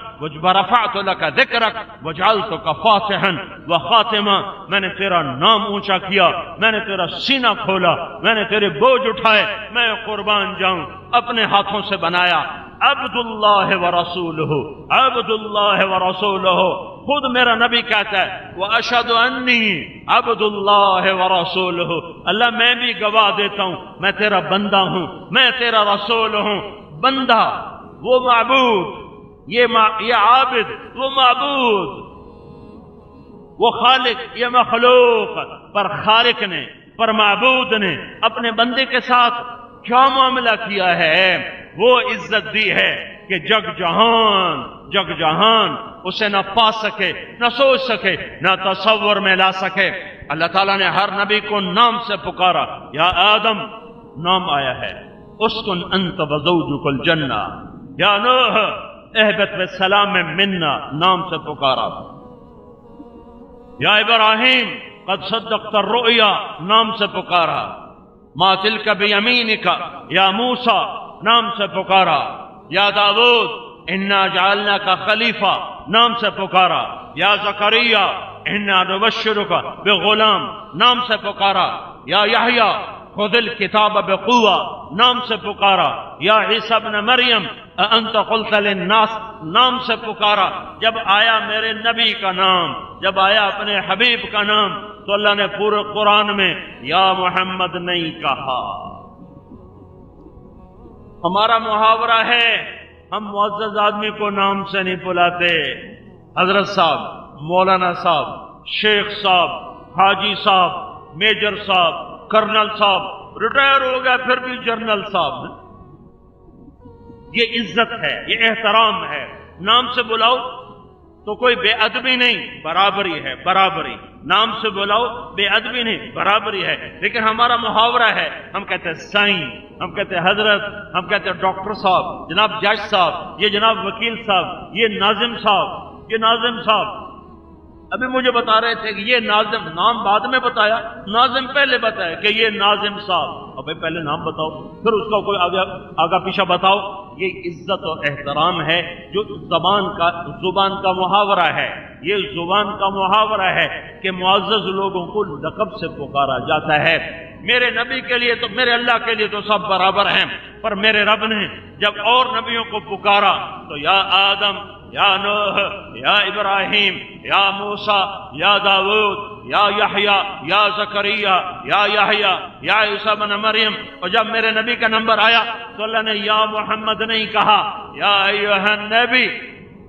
ورفعت لك ذكرك وجعلتك فاتحا وخاتما۔ میں نے تیرا نام اونچا کیا، میں نے تیرا سینہ کھولا، میں نے تیرے بوجھ اٹھائے، میں قربان جاؤں اپنے ہاتھوں سے بنایا۔ عبد اللہ ورسولہ، عبد اللہ ورسولہ، خود میرا نبی کہتا ہے واشهد انی عبد اللہ ورسولہ، اللہ میں بھی گواہ دیتا ہوں میں تیرا بندہ ہوں، میں تیرا رسول ہوں۔ بندہ وہ معبود، یہ عابد وہ معبود، وہ خالق یہ مخلوق۔ پر خالق نے، پر معبود نے اپنے بندے کے ساتھ کیا معاملہ کیا ہے؟ وہ عزت دی ہے کہ جگ جہان اسے نہ پا سکے، نہ سوچ سکے، نہ تصور میں لا سکے۔ اللہ تعالیٰ نے ہر نبی کو نام سے پکارا۔ یا آدم نام آیا ہے، اسکن انت وزوجک الجنہ، یا نوح اہبط بسلام منا، نام سے پکارا۔ یا ابراہیم قد صدقت الرؤیا، نام سے پکارا۔ ما تلک بیمینک، یا موسیٰ نام سے پکارا۔ یا داؤد انا جعلناک خلیفہ، نام سے پکارا۔ یا زکریا انا نبشرک بغلام، نام سے پکارا۔ یا یحییٰ خذ الکتاب بقوہ، نام سے پکارا۔ یا عیسیٰ ابن مریم اانت قلت للناس، نام سے پکارا۔ جب آیا میرے نبی کا نام، جب آیا اپنے حبیب کا نام، تو اللہ نے پورے قرآن میں یا محمد نہیں کہا۔ ہمارا محاورہ ہے، ہم معزز آدمی کو نام سے نہیں بلاتے۔ حضرت صاحب، مولانا صاحب، شیخ صاحب، حاجی صاحب، میجر صاحب، کرنل صاحب، ریٹائر ہو گیا پھر بھی جنرل صاحب۔ یہ عزت ہے، یہ احترام ہے۔ نام سے بلاؤ تو کوئی بے ادبی نہیں، برابری ہے، برابری۔ نام سے بلاؤ بے ادبی نہیں، برابری ہے۔ لیکن ہمارا محاورہ ہے، ہم کہتے ہیں سائیں، ہم کہتے ہیں حضرت، ہم کہتے ہیں ڈاکٹر صاحب، جناب جج صاحب، یہ جناب وکیل صاحب، یہ ناظم صاحب، یہ ناظم صاحب۔ ابھی مجھے بتا رہے تھے کہ یہ ناظم، نام بعد میں بتایا، ناظم پہلے بتایا کہ یہ ناظم صاحب۔ ابھی پہلے نام بتاؤ، پھر اس کا کوئی آگا پیچھے بتاؤ۔ یہ عزت اور احترام ہے جو زبان کا محاورہ ہے۔ یہ زبان کا محاورہ ہے کہ معزز لوگوں کو لقب سے پکارا جاتا ہے۔ میرے نبی کے لیے تو، میرے اللہ کے لیے تو سب برابر ہیں، پر میرے رب نے جب اور نبیوں کو پکارا تو یا آدم، یا نوح، یا ابراہیم، یا موسیٰ، یا داؤد، یا یحییٰ، یا زکریا، یا یحییٰ، یا عیسیٰ ابن مریم۔ اور جب میرے نبی کا نمبر آیا تو اللہ نے یا محمد نہیں کہا، یا ایھا النبی،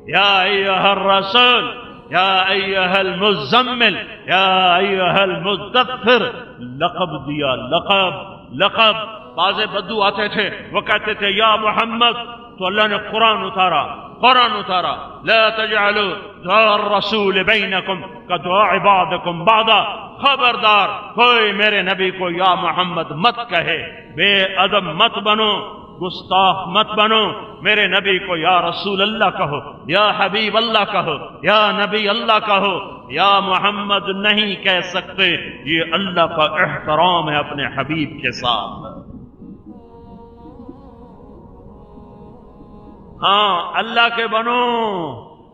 یا ایھا الرسول، یا ایھا المزمل، یا ایھا المدثر، لقب دیا، لقب۔ بعض بدو آتے تھے، وہ کہتے تھے یا محمد، تو اللہ نے قرآن اتارا لا تجعلوا دعاء الرسول بینکم کدعاء بعضکم بعضا۔ خبردار کوئی میرے نبی کو یا محمد مت کہے، بے ادب مت بنو، گستاخ مت بنو۔ میرے نبی کو یا رسول اللہ کہو، یا حبیب اللہ کہو، یا نبی اللہ کہو، یا محمد نہیں کہہ سکتے۔ یہ اللہ کا احترام ہے اپنے حبیب کے ساتھ۔ ہاں اللہ کے بنو،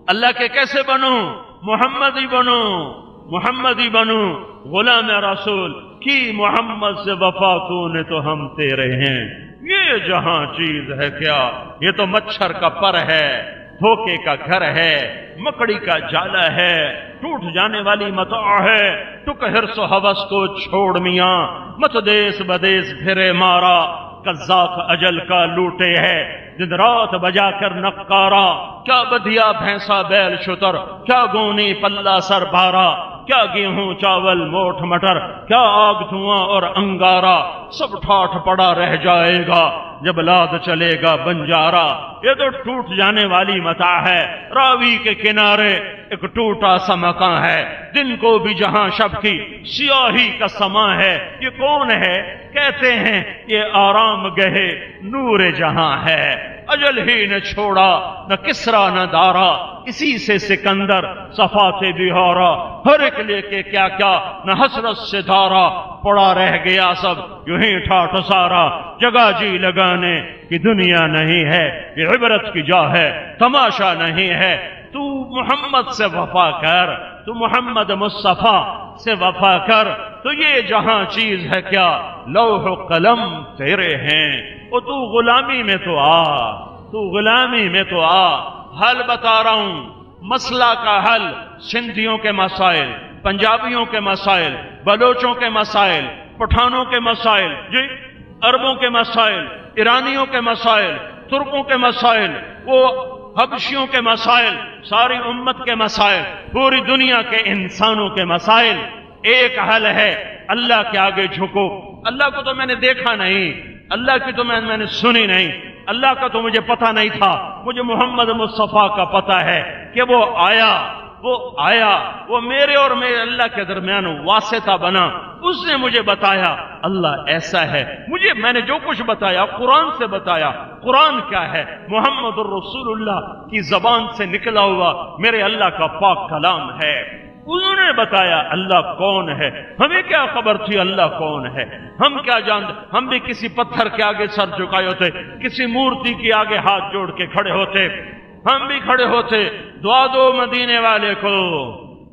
اللہ کے کیسے بنو؟ محمدی بنو، محمدی بنو، غلام رسول کی محمد سے وفا تو نے تو ہم تیرے ہیں۔ یہ جہاں چیز ہے کیا، یہ تو مچھر کا پر ہے، دھوکے کا گھر ہے، مکڑی کا جالا ہے، ٹوٹ جانے والی متاع ہے، ٹک حرص و ہوس کو چھوڑ میاں، مت دیس بدیس پھرے مارا، قزاق اجل کا لوٹے ہے دن رات بجا کر نقارا، کیا بدیا بھینسا بیل شتر، کیا گونی پلہ سر بارا، کیا گیہوں چاول موٹھ مٹر، کیا آگ دھواں اور انگارا، سب ٹھاٹھ پڑا رہ جائے گا جب لاد چلے گا بنجارا۔ یہ تو ٹوٹ جانے والی متاع ہے، راوی کے کنارے ایک ٹوٹا سا مکان ہے، دن کو بھی جہاں شب کی سیاہی کا سما ہے۔ یہ کون ہے؟ کہتے ہیں یہ آرام گہے نور جہاں ہے، اجل ہی نے چھوڑا نہ کسرا نہ دارا، اسی سے سکندر صفات بہارا، ہر ایک لے کے کیا کیا نہ حسرت سے دھارا، پڑا رہ گیا سب یوں ہی ٹھاٹھ سارا، جگہ جی لگانے کی دنیا نہیں ہے، یہ عبرت کی جا ہے تماشا نہیں ہے۔ تو محمد سے وفا کر، تو محمد مصطفیٰ سے وفا کر، تو یہ جہاں چیز ہے کیا لوح و قلم تیرے ہیں، اور تو غلامی میں تو آ، تو غلامی میں تو آ۔ حل بتا رہا ہوں، مسئلہ کا حل سندھیوں کے مسائل، پنجابیوں کے مسائل، بلوچوں کے مسائل، پٹھانوں کے مسائل، جی عربوں کے مسائل، ایرانیوں کے مسائل، ترکوں کے مسائل، وہ حبشیوں کے مسائل، ساری امت کے مسائل، پوری دنیا کے انسانوں کے مسائل، ایک حل ہے، اللہ کے آگے جھکو۔ اللہ کو تو میں نے دیکھا نہیں، اللہ کی تو میں نے سنی نہیں، اللہ کا تو مجھے پتہ نہیں تھا، مجھے محمد مصطفیٰ کا پتہ ہے کہ وہ آیا، وہ میرے اور میرے اللہ کے درمیان واسطہ بنا، اس نے مجھے بتایا اللہ ایسا ہے، میں نے جو کچھ بتایا قرآن سے بتایا۔ قرآن کیا ہے؟ محمد الرسول اللہ کی زبان سے نکلا ہوا میرے اللہ کا پاک کلام ہے۔ انہوں نے بتایا اللہ کون ہے، ہمیں کیا خبر تھی اللہ کون ہے، ہم کیا جانتے، ہم بھی کسی پتھر کے آگے سر جھکائے ہوتے، کسی مورتی کے آگے ہاتھ جوڑ کے کھڑے ہوتے، ہم بھی کھڑے ہوتے۔ دعا دو مدینے والے کو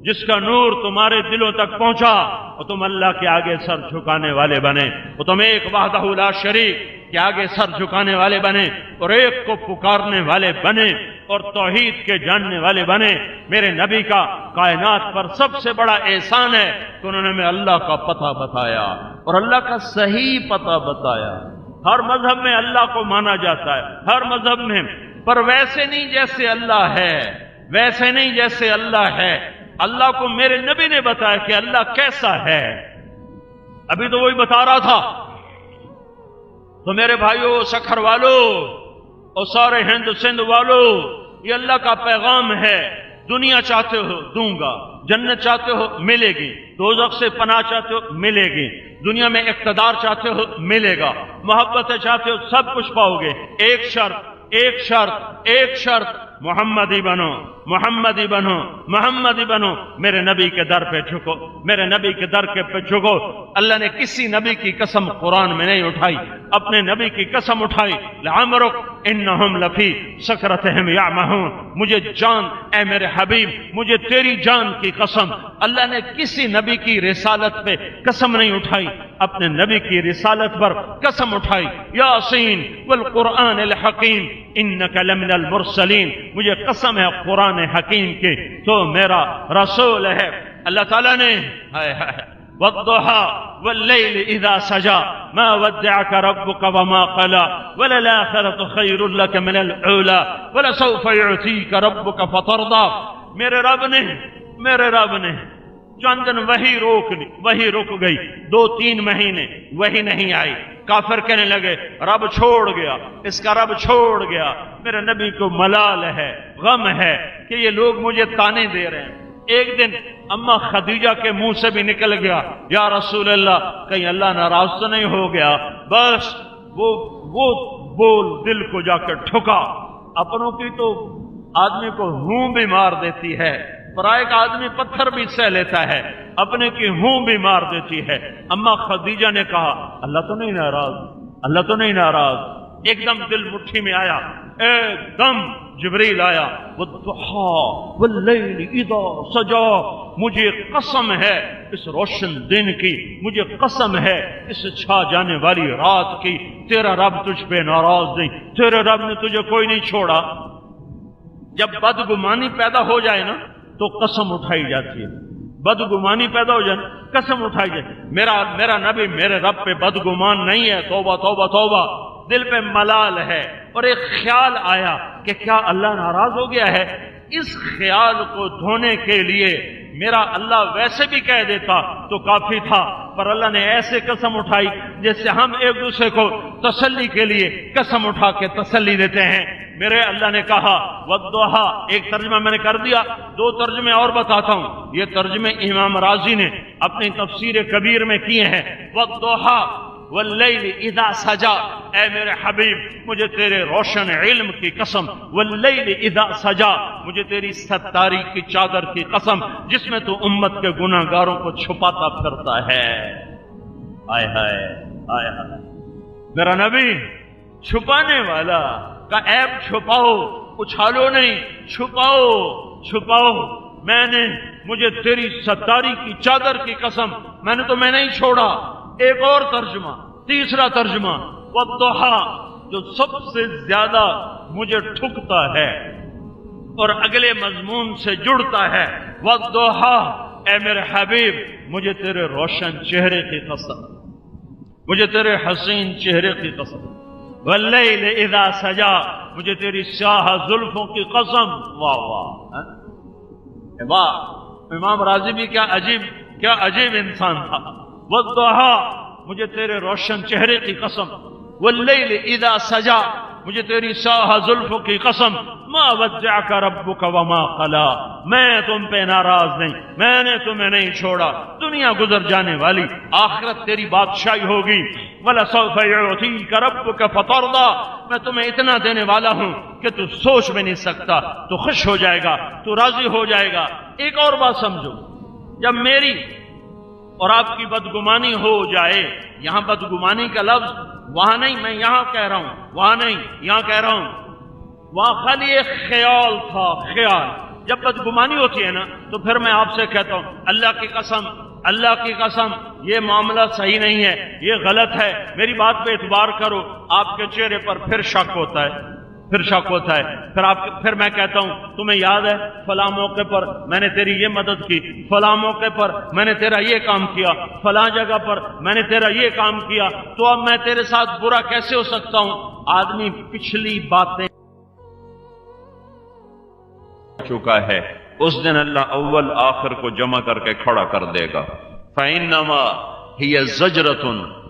جس کا نور تمہارے دلوں تک پہنچا اور تم اللہ کے آگے سر جھکانے والے بنے، اور تم ایک وحدہ لا شریک کے آگے سر جھکانے والے بنے، اور ایک کو پکارنے والے بنے، اور توحید کے جاننے والے بنے۔ میرے نبی کا کائنات پر سب سے بڑا احسان ہے کہ انہوں نے ہمیں اللہ کا پتہ بتایا، اور اللہ کا صحیح پتہ بتایا۔ ہر مذہب میں اللہ کو مانا جاتا ہے، ہر مذہب میں، پر ویسے نہیں جیسے اللہ ہے، ویسے نہیں جیسے اللہ ہے۔ اللہ کو میرے نبی نے بتایا کہ اللہ کیسا ہے، ابھی تو وہی بتا رہا تھا۔ تو میرے بھائیوں، سکھر والو اور سارے ہند سندھ والو، یہ اللہ کا پیغام ہے۔ دنیا چاہتے ہو دوں گا، جنت چاہتے ہو ملے گی، دوزخ سے پناہ چاہتے ہو ملے گی، دنیا میں اقتدار چاہتے ہو ملے گا، محبتیں چاہتے ہو سب کچھ پاؤ گے۔ ایک شرط، محمدی بنو، محمدی بنو، محمدی بنو، میرے نبی کے در پہ جھکو، میرے نبی کے در کے پہ جھکو۔ اللہ نے کسی نبی کی قسم قرآن میں نہیں اٹھائی، اپنے نبی کی قسم اٹھائی، لعمرک انہم لفی سکرتہم یعمہون، مجھے جان اے میرے حبیب، مجھے تیری جان کی قسم۔ اللہ نے کسی نبی کی رسالت پہ قسم نہیں اٹھائی، اپنے نبی کی رسالت پر قسم اٹھائی۔ یاسین والقرآن الحکیم انک لمن المرسلین، مجھے قسم ہے قرآن حکیم کی تو میرا رسول ہے۔ اللہ تعالیٰ نے والضحى والليل اذا سجى ما ودعك ربك وما قلى وللآخرة خير لك من الاولى ولسوف يعطيك ربك فترضى۔ میرے رب نے چند دن وہی رک گئی، 2-3 مہینے وہی نہیں آئی۔ کافر کہنے لگے رب چھوڑ گیا، اس کا رب چھوڑ گیا۔ میرے نبی کو ملال ہے، غم ہے کہ یہ لوگ مجھے تانے دے رہے ہیں۔ ایک دن اما خدیجہ کے منہ سے بھی نکل گیا یا رسول اللہ کہیں اللہ ناراض تو نہیں ہو گیا۔ بس وہ بول دل کو جا کے ٹھکا۔ اپنوں کی تو آدمی کو ہوں بھی مار دیتی ہے، پرائے کا آدمی پتھر بھی سہ لیتا ہے، اپنے کی ہوں بھی مار دیتی ہے۔ اما خدیجہ نے کہا اللہ تو نہیں ناراض، اللہ تو نہیں ناراض۔ ایک دم دل مٹھی میں آیا، ایک دم جبریل آیا، والضحى واللیل اذا سجى، مجھے قسم ہے اس روشن دن کی، مجھے قسم ہے اس چھا جانے والی رات کی، تیرا رب تجھ پہ ناراض نہیں، تیرے رب نے تجھے کوئی نہیں چھوڑا۔ جب بدگمانی پیدا ہو جائے نا تو قسم اٹھائی جاتی ہے، بدگمانی پیدا ہو جائے قسم اٹھائی جائے میرا نبی میرے رب پہ بدگمان نہیں ہے، توبہ توبہ توبہ، دل پہ ملال ہے، اور ایک خیال آیا کہ کیا اللہ ناراض ہو گیا ہے، اس خیال کو دھونے کے لیے میرا اللہ ویسے بھی کہہ دیتا تو کافی تھا، پر اللہ نے ایسے قسم اٹھائی جس سے ہم ایک دوسرے کو تسلی کے لیے قسم اٹھا کے تسلی دیتے ہیں۔ میرے اللہ نے کہا والضحیٰ، ایک ترجمہ میں نے کر دیا، دو ترجمے اور بتاتا ہوں، یہ ترجمے امام رازی نے اپنی تفسیر کبیر میں کیے ہیں۔ والضحیٰ واللیل اذا سجا، اے میرے حبیب مجھے تیرے روشن علم کی قسم، واللیل اذا سجا، مجھے تیری ستاری کی چادر کی قسم جس میں تو امت کے گناہ گاروں کو چھپاتا پھرتا ہے۔ آئے ہائے آئے ہائے، میرا نبی چھپانے والا کا عیب چھپاؤ، اچھالو نہیں، چھپاؤ چھپاؤ، مجھے تیری ستاری کی چادر کی قسم، میں نے تمہیں نہیں چھوڑا۔ ایک اور ترجمہ، تیسرا ترجمہ، والضحیٰ، جو سب سے زیادہ مجھے ٹھکتا ہے اور اگلے مضمون سے جڑتا ہے، والضحیٰ، اے میرے حبیب مجھے تیرے روشن چہرے کی قسم، مجھے تیرے حسین چہرے کی قسم، واللیل اذا سجا، مجھے تیری سیاہ زلفوں کی قسم۔ واہ واہ واہ، امام راضی بھی کیا عجیب انسان تھا۔ والضحیٰ، مجھے تیرے روشن چہرے کی قسم، واللیل اذا سجا، مجھے تیری سیاہ زلفوں کی قسم، ما ودعک ربک وما قلا، میں تم پہ ناراض نہیں، میں نے تمہیں نہیں چھوڑا، دنیا گزر جانے والی، آخرت تیری بادشاہی ہوگی، وَلَسَوْفَ يُعْطِيكَ رَبُّكَ فَتَرْضَىٰ، میں تمہیں اتنا دینے والا ہوں کہ تو سوچ بھی نہیں سکتا، تو خوش ہو جائے گا، تو راضی ہو جائے گا۔ ایک اور بات سمجھو، جب میری اور آپ کی بدگمانی ہو جائے، یہاں بدگمانی کا لفظ وہاں نہیں، میں یہاں کہہ رہا ہوں، وہاں نہیں یہاں کہہ رہا ہوں، وہاں خالی ایک خیال تھا، خیال۔ جب بدگمانی ہوتی ہے نا تو پھر میں آپ سے کہتا ہوں اللہ کی قسم یہ معاملہ صحیح نہیں ہے، یہ غلط ہے، میری بات پہ اعتبار کرو، آپ کے چہرے پر پھر شک ہوتا ہے، پھر میں کہتا ہوں تمہیں یاد ہے فلاں موقع پر میں نے تیری یہ مدد کی، فلاں موقع پر میں نے تیرا یہ کام کیا، فلاں جگہ پر میں نے تیرا یہ کام کیا، تو اب میں تیرے ساتھ برا کیسے ہو سکتا ہوں؟ آدمی پچھلی باتیں چکا ہے، اس دن اللہ اول آخر کو جمع کر کے کھڑا کر دے گا۔ فَإِنَّمَا هِيَ زَجْرَةٌ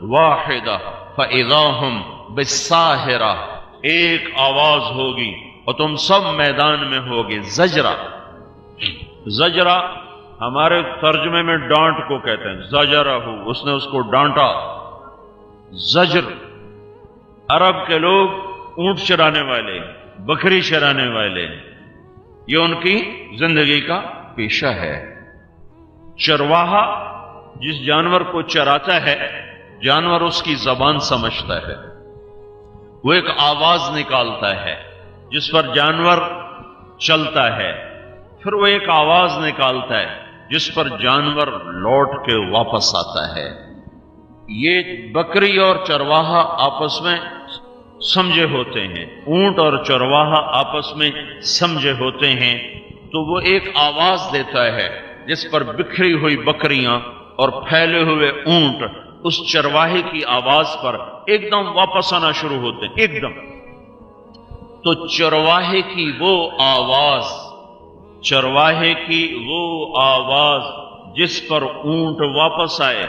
وَاحِدَةٌ فَإِذَا هُمْ بِالسَّاهِرَةِ، ایک آواز ہوگی اور تم سب میدان میں ہوگے۔ زجرہ ہمارے ترجمے میں ڈانٹ کو کہتے ہیں، زجرہ، اس نے اس کو ڈانٹا۔ زجر، عرب کے لوگ اونٹ چرانے والے، بکری چرانے والے، یہ ان کی زندگی کا پیشہ ہے۔ چرواہا جس جانور کو چراتا ہے، جانور اس کی زبان سمجھتا ہے، وہ ایک آواز نکالتا ہے جس پر جانور چلتا ہے، پھر وہ ایک آواز نکالتا ہے جس پر جانور لوٹ کے واپس آتا ہے۔ یہ بکری اور چرواہا آپس میں سمجھے ہوتے ہیں، اونٹ اور چرواہا آپس میں سمجھے ہوتے ہیں، تو وہ ایک آواز دیتا ہے جس پر بکھری ہوئی بکریاں اور پھیلے ہوئے اونٹ اس چرواہے کی آواز پر ایک دم واپس آنا شروع ہوتے ہیں، ایک دم۔ تو چرواہے کی وہ آواز جس پر اونٹ واپس آئے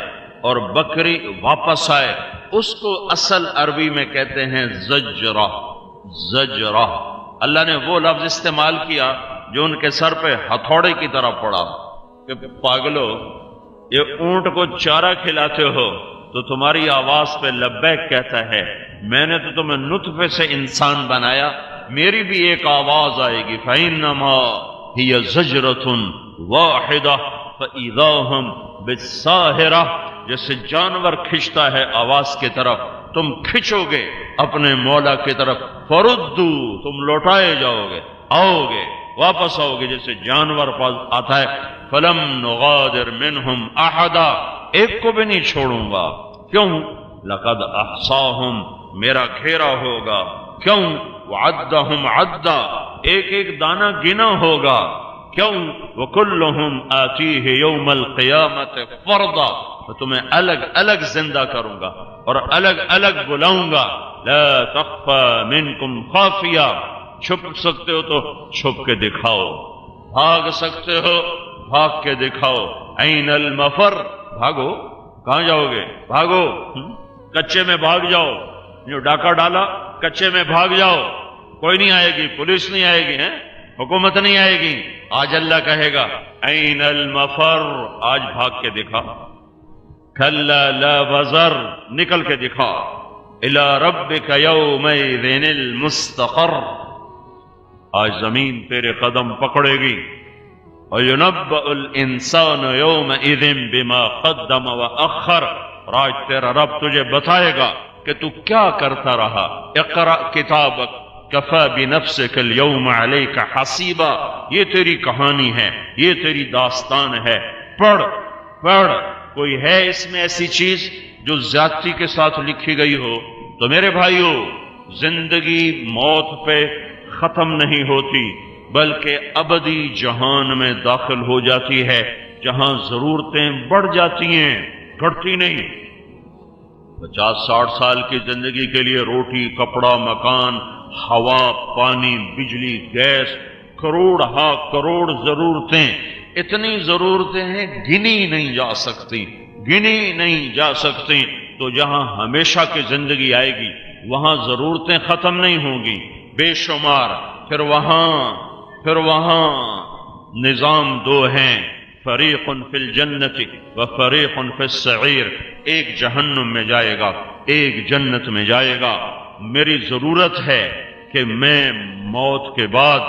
اور بکری واپس آئے، اس کو اصل عربی میں کہتے ہیں زجرہ۔ اللہ نے وہ لفظ استعمال کیا جو ان کے سر پہ ہتھوڑے کی طرح پڑا کہ پاگلو، یہ اونٹ کو چارہ کھلاتے ہو تو تمہاری آواز پہ لبیک کہتا ہے، میں نے تو تمہیں نطفے سے انسان بنایا، میری بھی ایک آواز آئے گی۔ فَإِنَّمَا هِيَ زَجْرَةٌ وَاحِدَةٌ فَإِذَا هُمْ بِالسَّاهِرَةِ، جیسے جانور کھنچتا ہے آواز کی طرف، تم کھنچو گے اپنے مولا کی طرف، فَرُدُّوا، تم لوٹائے جاؤ گے، آؤ گے، واپس آؤ گے جیسے جانور آتا ہے۔ فَلَمْ نُغَادِرْ مِنْهُمْ أَحَدًا، ایک کو بھی نہیں چھوڑوں گا، کیوں؟ لَقَدْ أَحْصَاهُمْ، میرا گھیرا ہوگا، کیوں؟ وَعَدَّهُمْ عَدًّا، ایک ایک دانہ گنا ہوگا، کیوں؟ وَكُلُّهُمْ آتِيهِ يَوْمَ الْقِيَامَةِ فَرْضًا، میں تمہیں الگ الگ زندہ کروں گا اور الگ الگ بلاؤں گا. لا تخفى منکم خافیہ، چھپ سکتے ہو تو چھپ کے دکھاؤ، بھاگ سکتے ہو بھاگ کے دکھاؤ. این المفر، بھاگو، کہاں جاؤ گے؟ بھاگو، کچے میں بھاگ جاؤ، جو ڈاکہ ڈالا کچے میں بھاگ جاؤ، کوئی نہیں آئے گی، پولیس نہیں آئے گی، حکومت نہیں آئے گی. آج اللہ کہے گا این المفر، آج بھاگ کے دکھا. کلا لا وزر، نکل کے دکھا. الی ربک یومئذ المستقر، آج زمین تیرے قدم پکڑے گی. وَيُنَبَّأُ الْإِنسَانُ يَوْمَئِذٍ بِمَا قَدَّمَ وَأَخَّرَ، اور آج تیرا رب تجھے بتائے گا کہ تو کیا کرتا رہا. اقرأ کتابک کفی بنفسک اليوم علیک حسیبا، یہ تیری کہانی ہے، یہ تیری داستان ہے، پڑھ پڑھ. کوئی ہے اس میں ایسی چیز جو زیادتی کے ساتھ لکھی گئی ہو؟ تو میرے بھائیو، زندگی موت پہ ختم نہیں ہوتی بلکہ ابدی جہان میں داخل ہو جاتی ہے، جہاں ضرورتیں بڑھ جاتی ہیں، گھٹتی نہیں. 50-60 سال کی زندگی کے لیے روٹی، کپڑا، مکان، ہوا، پانی، بجلی، گیس، کروڑ ہاں کروڑ ضرورتیں، اتنی ضرورتیں ہیں گنی نہیں جا سکتی، گنی نہیں جا سکتی. تو جہاں ہمیشہ کی زندگی آئے گی وہاں ضرورتیں ختم نہیں ہوں گی، بے شمار. پھر وہاں نظام دو ہیں، فریق فی الجنت و فریق فی السعیر. ایک جہنم میں جائے گا، ایک جنت میں جائے گا. میری ضرورت ہے کہ میں موت کے بعد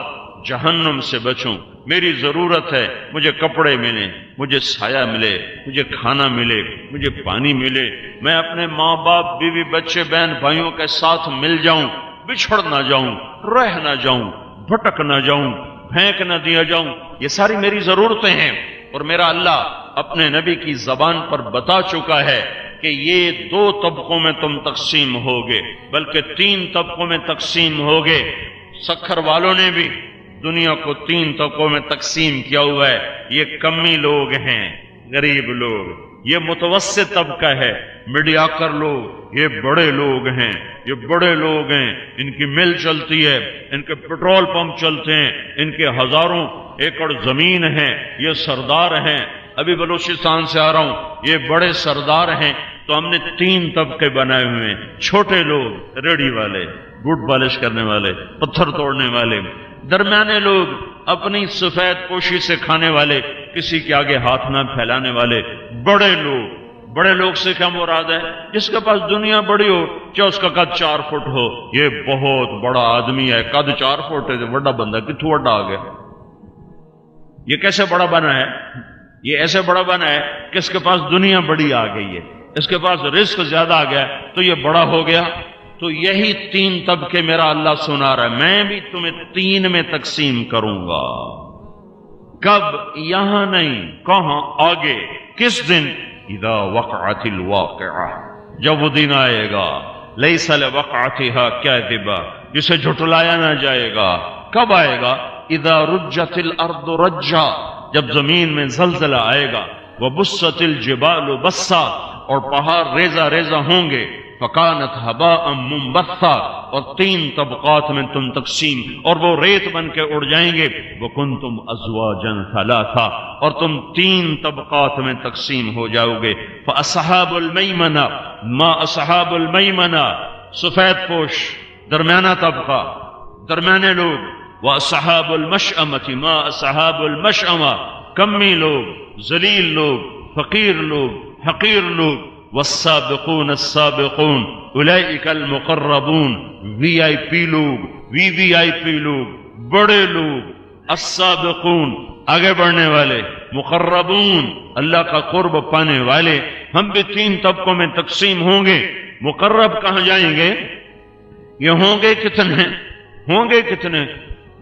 جہنم سے بچوں. میری ضرورت ہے مجھے کپڑے ملیں، مجھے سایہ ملے، مجھے کھانا ملے، مجھے پانی ملے، میں اپنے ماں باپ، بیوی، بچے، بہن بھائیوں کے ساتھ مل جاؤں، بچھڑ نہ جاؤں، رہ نہ جاؤں، بھٹک نہ جاؤں، پھینک نہ دیا جاؤں. یہ ساری میری ضرورتیں ہیں. اور میرا اللہ اپنے نبی کی زبان پر بتا چکا ہے کہ یہ 2 طبقوں میں تم تقسیم ہوگے، بلکہ 3 طبقوں میں تقسیم ہوگے. سکھر والوں نے بھی دنیا کو 3 طبقوں میں تقسیم کیا ہوا ہے. یہ کمی لوگ ہیں، غریب لوگ، یہ متوسط طبقہ ہے، میڈیاکر لوگ، یہ بڑے لوگ ہیں، یہ بڑے لوگ ہیں، ان کی مل چلتی ہے، ان کے پیٹرول پمپ چلتے ہیں، ان کے ہزاروں ایکڑ زمین ہے، یہ سردار ہیں. ابھی بلوچستان سے آ رہا ہوں، یہ بڑے سردار ہیں. تو ہم نے 3 طبقے بنائے ہوئے ہیں. چھوٹے لوگ، ریڑھی والے، بوٹ پالش کرنے والے، پتھر توڑنے والے. درمیانے لوگ، اپنی سفید پوشی سے کھانے والے، کسی کے آگے ہاتھ نہ پھیلانے والے. بڑے لوگ سے کیا مراد ہے؟ جس کے پاس دنیا بڑی ہو، چاہے اس کا قد 4 فٹ ہو، یہ بہت بڑا آدمی ہے. قد 4 فٹ ہے، بڑا بندہ کتوں بڑا آ گیا؟ یہ کیسے بڑا بنا ہے؟ یہ ایسے بڑا بنا ہے کہ اس کے پاس دنیا بڑی آ گئی ہے، اس کے پاس رزق زیادہ آ گیا تو یہ بڑا ہو گیا. تو یہی 3 طبقے میرا اللہ سنا رہا ہے. میں بھی تمہیں 3 میں تقسیم کروں گا. کب؟ یہاں نہیں، کہاں؟ آگے. کس دن؟ اذا وقعت الواقعہ، جب وہ دن آئے گا. لیس لوقعتها کاذبہ، جسے جھٹلایا نہ جائے گا. کب آئے گا؟ اذا رجت الارض رجا، جب زمین میں زلزلہ آئے گا. وبست الجبال بسا، اور پہاڑ ریزہ ریزہ ہوں گے. فکانت ہباء منبثا، اور 3 طبقات میں تم تقسیم، اور وہ ریت بن کے اڑ جائیں گے. وکنتم ازواجا ثلاثا، اور تم 3 طبقات میں تقسیم ہو جاؤ گے. فاصحاب المیمنہ ما اصحاب المیمنہ، سفید پوش، درمیانہ طبقہ، درمیانے لوگ. واصحاب المشأمۃ ما اصحاب المشأمہ، کمی لوگ، ذلیل لوگ، فقیر لوگ، حقیر لوگ. والسابقون السابقون اولئک المقربون، وی آئی پی لوگ، وی آئی پی لوگ، بڑے لوگ. السابقون، آگے بڑھنے والے. مقربون، اللہ کا قرب پانے والے. ہم بھی 3 طبقوں میں تقسیم ہوں گے. مقرب کہاں جائیں گے؟ یہ ہوں گے کتنے؟ ہوں گے کتنے؟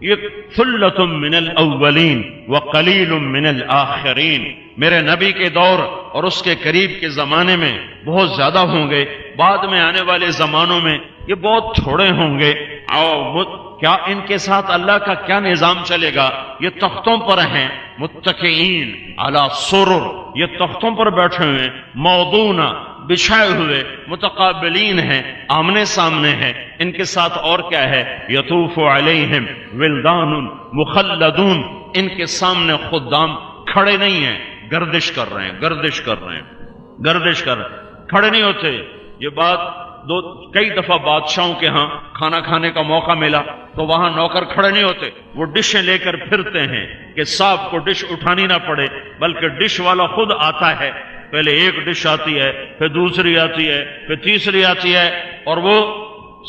یہ ثلۃ من الاولین وقلیل من الاخرین. میرے نبی کے دور اور اس کے قریب کے زمانے میں بہت زیادہ ہوں گے، بعد میں آنے والے زمانوں میں یہ بہت تھوڑے ہوں گے. کیا ان کے ساتھ اللہ کا کیا نظام چلے گا؟ یہ تختوں پر ہیں، متکئین علی سرر، یہ تختوں پر بیٹھے ہوئے، موضونا بچھائے ہوئے، متقابلین ہیں، آمنے سامنے ہیں۔ ان کے ساتھ اور کیا ہے؟ یطوف علیہم ولدان مخلدون، ان کے سامنے خدام کھڑے نہیں ہیں، گردش کر رہے ہیں، گردش کر رہے ہیں، گردش کر رہے ہیں، کھڑے نہیں ہوتے۔ یہ بات کئی دفعہ بادشاہوں کے ہاں کھانا کھانے کا موقع ملا تو وہاں نوکر کھڑے نہیں ہوتے، وہ ڈشیں لے کر پھرتے ہیں کہ صاحب کو ڈش اٹھانی نہ پڑے، بلکہ ڈش والا خود آتا ہے، پہلے ایک ڈش آتی ہے، پھر دوسری آتی ہے، پھر تیسری آتی ہے، اور وہ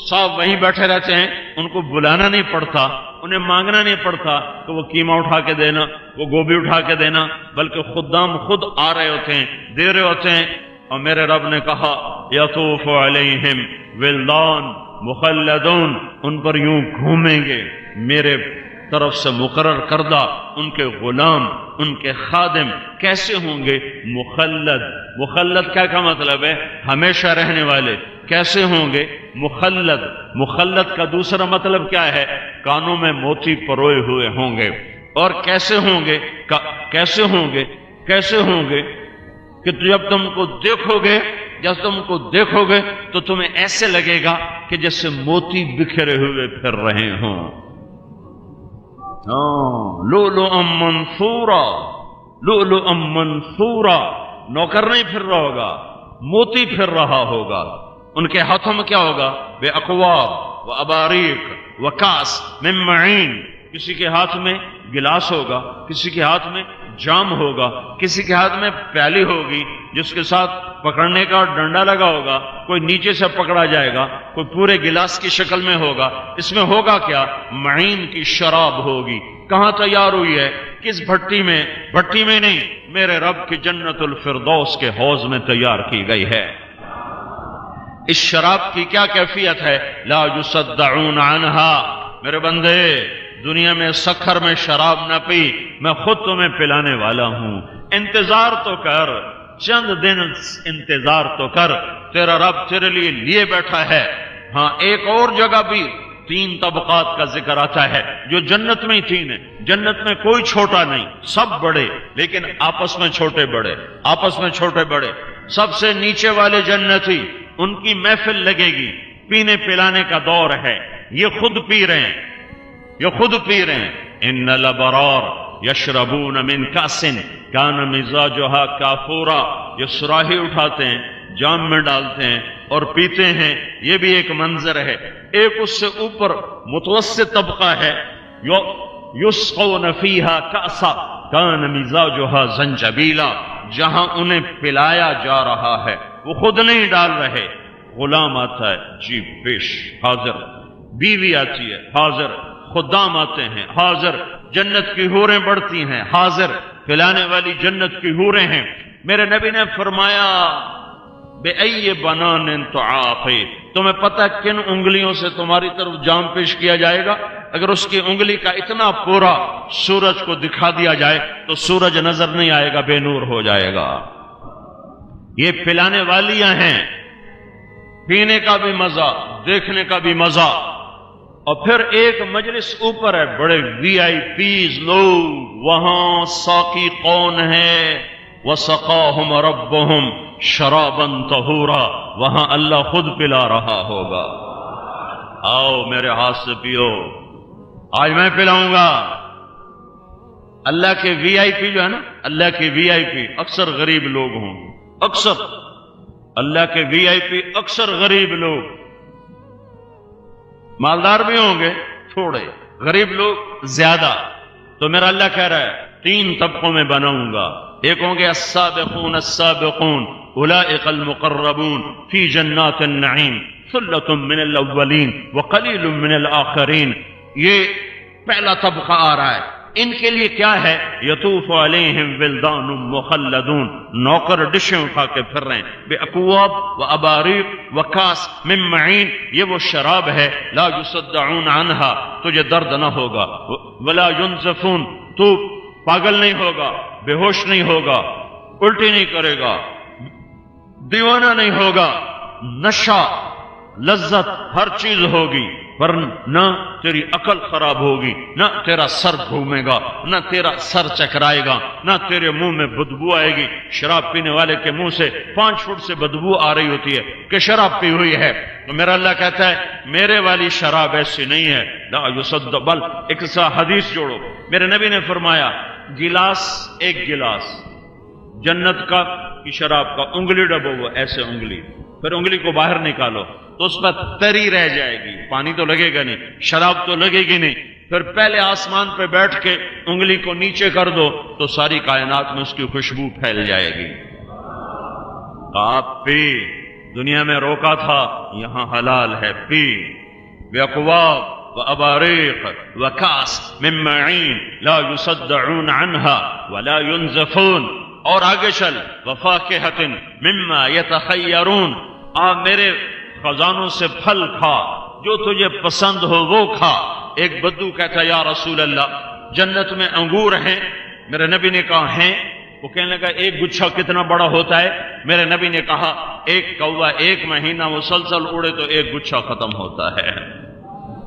صاحب وہیں بیٹھے رہتے ہیں، ان کو بلانا نہیں پڑتا، انہیں مانگنا نہیں پڑتا کہ وہ قیمہ اٹھا کے دینا، وہ گوبھی اٹھا کے دینا، بلکہ خدام خود آ رہے ہوتے ہیں، دے رہے ہوتے ہیں۔ اور میرے رب نے کہا یطوف علیہم ولدان مخلدون، ان پر یوں گھومیں گے میرے طرف سے مقرر کردہ ان کے غلام، ان کے خادم۔ کیسے ہوں گے؟ مخلد، مخلد کیا مطلب ہے؟ ہمیشہ رہنے والے۔ کیسے ہوں گے؟ مخلد، مخلد کا دوسرا مطلب کیا ہے؟ کانوں میں موتی پروئے ہوئے ہوں گے۔ اور کیسے ہوں گے؟ کیسے ہوں گے؟ کیسے ہوں گے کہ جب تم کو دیکھو گے، جب تم کو دیکھو گے تو تمہیں ایسے لگے گا کہ جیسے موتی بکھرے ہوئے پھر رہے ہوں۔ لؤلؤا منثورا، لؤلؤا منثورا، نوکر نہیں پھر رہا ہوگا، موتی پھر رہا ہوگا۔ ان کے ہاتھوں میں کیا ہوگا؟ بے اقواب و اباریق و کاس من معین، کسی کے ہاتھ میں گلاس ہوگا، کسی کے ہاتھ میں جام ہوگا، کسی کے ہاتھ میں پیالی ہوگی جس کے ساتھ پکڑنے کا ڈنڈا لگا ہوگا، کوئی نیچے سے پکڑا جائے گا، کوئی پورے گلاس کی شکل میں ہوگا۔ اس میں ہوگا کیا؟ معین کی شراب ہوگی۔ کہاں تیار ہوئی ہے؟ کس بھٹی میں؟ بھٹی میں نہیں، میرے رب کی جنت الفردوس کے حوض میں تیار کی گئی ہے۔ اس شراب کی کیا کیفیت ہے؟ لا یصدعون عنہا، میرے بندے دنیا میں سکر میں شراب نہ پی، میں خود تمہیں پلانے والا ہوں، انتظار تو کر، چند دن انتظار تو کر، تیرا رب تیرے لیے بیٹھا ہے۔ ہاں ایک اور جگہ بھی 3 طبقات کا ذکر آتا ہے جو جنت میں ہی 3 ہیں۔ جنت میں کوئی چھوٹا نہیں، سب بڑے، لیکن آپس میں چھوٹے بڑے، آپس میں چھوٹے بڑے۔ سب سے نیچے والے جنتی، ان کی محفل لگے گی، پینے پلانے کا دور ہے، یہ خود پی رہے ہیں، یہ خود پی رہے ہیں۔ ان الابرار یشربون من کاس کان مزاجها کافورا، یہ صراحی اٹھاتے ہیں، جام میں ڈالتے ہیں اور پیتے ہیں۔ یہ بھی ایک منظر ہے۔ ایک اس سے اوپر متوسط طبقہ ہے، یسقون فیہا کاسا کان مزاجها زنجبیلا، جہاں انہیں پلایا جا رہا ہے، وہ خود نہیں ڈال رہے، غلام آتا ہے، جی پیش، حاضر، بیوی آتی ہے، حاضر، خدام آتے ہیں، حاضر، جنت کی حوریں بڑھتی ہیں، حاضر، پلانے والی جنت کی حوریں ہیں۔ میرے نبی نے فرمایا بِأَيِّ بَنَانٍ تُعَاقِ، تمہیں پتہ کن انگلیوں سے تمہاری طرف جام پیش کیا جائے گا؟ اگر اس کی انگلی کا اتنا پورا سورج کو دکھا دیا جائے تو سورج نظر نہیں آئے گا، بے نور ہو جائے گا۔ یہ پلانے والیاں ہیں، پینے کا بھی مزہ، دیکھنے کا بھی مزہ۔ اور پھر ایک مجلس اوپر ہے، بڑے وی آئی پیز لوگ، وہاں ساقی کون ہے؟ وَسَقَاهُمْ رَبُّهُمْ شَرَابًا طَهُورًا، وہاں اللہ خود پلا رہا ہوگا۔ آؤ میرے ہاتھ سے پیو، آج میں پلاؤں گا۔ اللہ کے وی آئی پی جو ہے نا، اللہ کے وی آئی پی اکثر غریب لوگ ہوں گے، اکثر اللہ کے وی آئی پی اکثر غریب لوگ، مالدار بھی ہوں گے تھوڑے، غریب لوگ زیادہ۔ تو میرا اللہ کہہ رہا ہے 3 طبقوں میں بناؤں گا۔ ایک ہوں گے السابقون السابقون اولئک المقربون فی جنات النعیم ثلۃ من الاولین وقلیل من الاخرین، یہ پہلا طبقہ آ رہا ہے۔ ان کے لیے کیا ہے؟ یطوف علیہم ولدان مخلدون، نوکر ڈشیں اٹھا کے پھر رہے ہیں، بے اکواب و اباریق و کاس من معین، یہ وہ شراب ہے، لا یصدعون عنہا، تجھے درد نہ ہوگا، ولا ینزفون، تو پاگل نہیں ہوگا، بے ہوش نہیں ہوگا، الٹی نہیں کرے گا، دیوانہ نہیں ہوگا، نشہ، لذت، ہر چیز ہوگی۔ ورنہ تیری عقل خراب ہوگی، نہ تیرا سر گھومے گا، نہ تیرا سر چکرائے گا، نہ تیرے منہ میں بدبو آئے گی۔ شراب پینے والے کے منہ سے 5 فٹ سے بدبو آ رہی ہوتی ہے کہ شراب پی ہوئی ہے، تو میرا اللہ کہتا ہے میرے والی شراب ایسی نہیں ہے، لا یصد بل۔ ایک سا حدیث جوڑو، میرے نبی نے فرمایا گلاس، ایک گلاس جنت کا کی شراب کا، انگلی ڈبو ہوا ایسے انگلی، پھر انگلی کو باہر نکالو تو اس پر تری رہ جائے گی، پانی تو لگے گا نہیں، شراب تو لگے گی نہیں، پھر پہلے آسمان پہ بیٹھ کے انگلی کو نیچے کر دو تو ساری کائنات میں اس کی خوشبو پھیل جائے گی۔ آپ پی، دنیا میں روکا تھا، یہاں حلال ہے، پی۔ بِأَكْوَابٍ وَأَبَارِيقٍ وَكَأْسٍ مِّن مَّعِينٍ لَا يُصَدَّعُونَ عَنْهَا وَلَا يُنزِفُونَ۔ اور آگے چل، وَفَاكِهَةٍ مِّمَّا يَتَخَيَّرُونَ، آپ میرے خزانوں سے پھل کھا، جو تجھے پسند ہو وہ کھا۔ ایک بدو کہتا یا رسول اللہ جنت میں انگور ہیں؟ میرے نبی نے کہا ہیں۔ وہ کہنے لگا ایک گچھا کتنا بڑا ہوتا ہے؟ میرے نبی نے کہا ایک کوا 1 مہینہ مسلسل اڑے تو ایک گچھا ختم ہوتا ہے،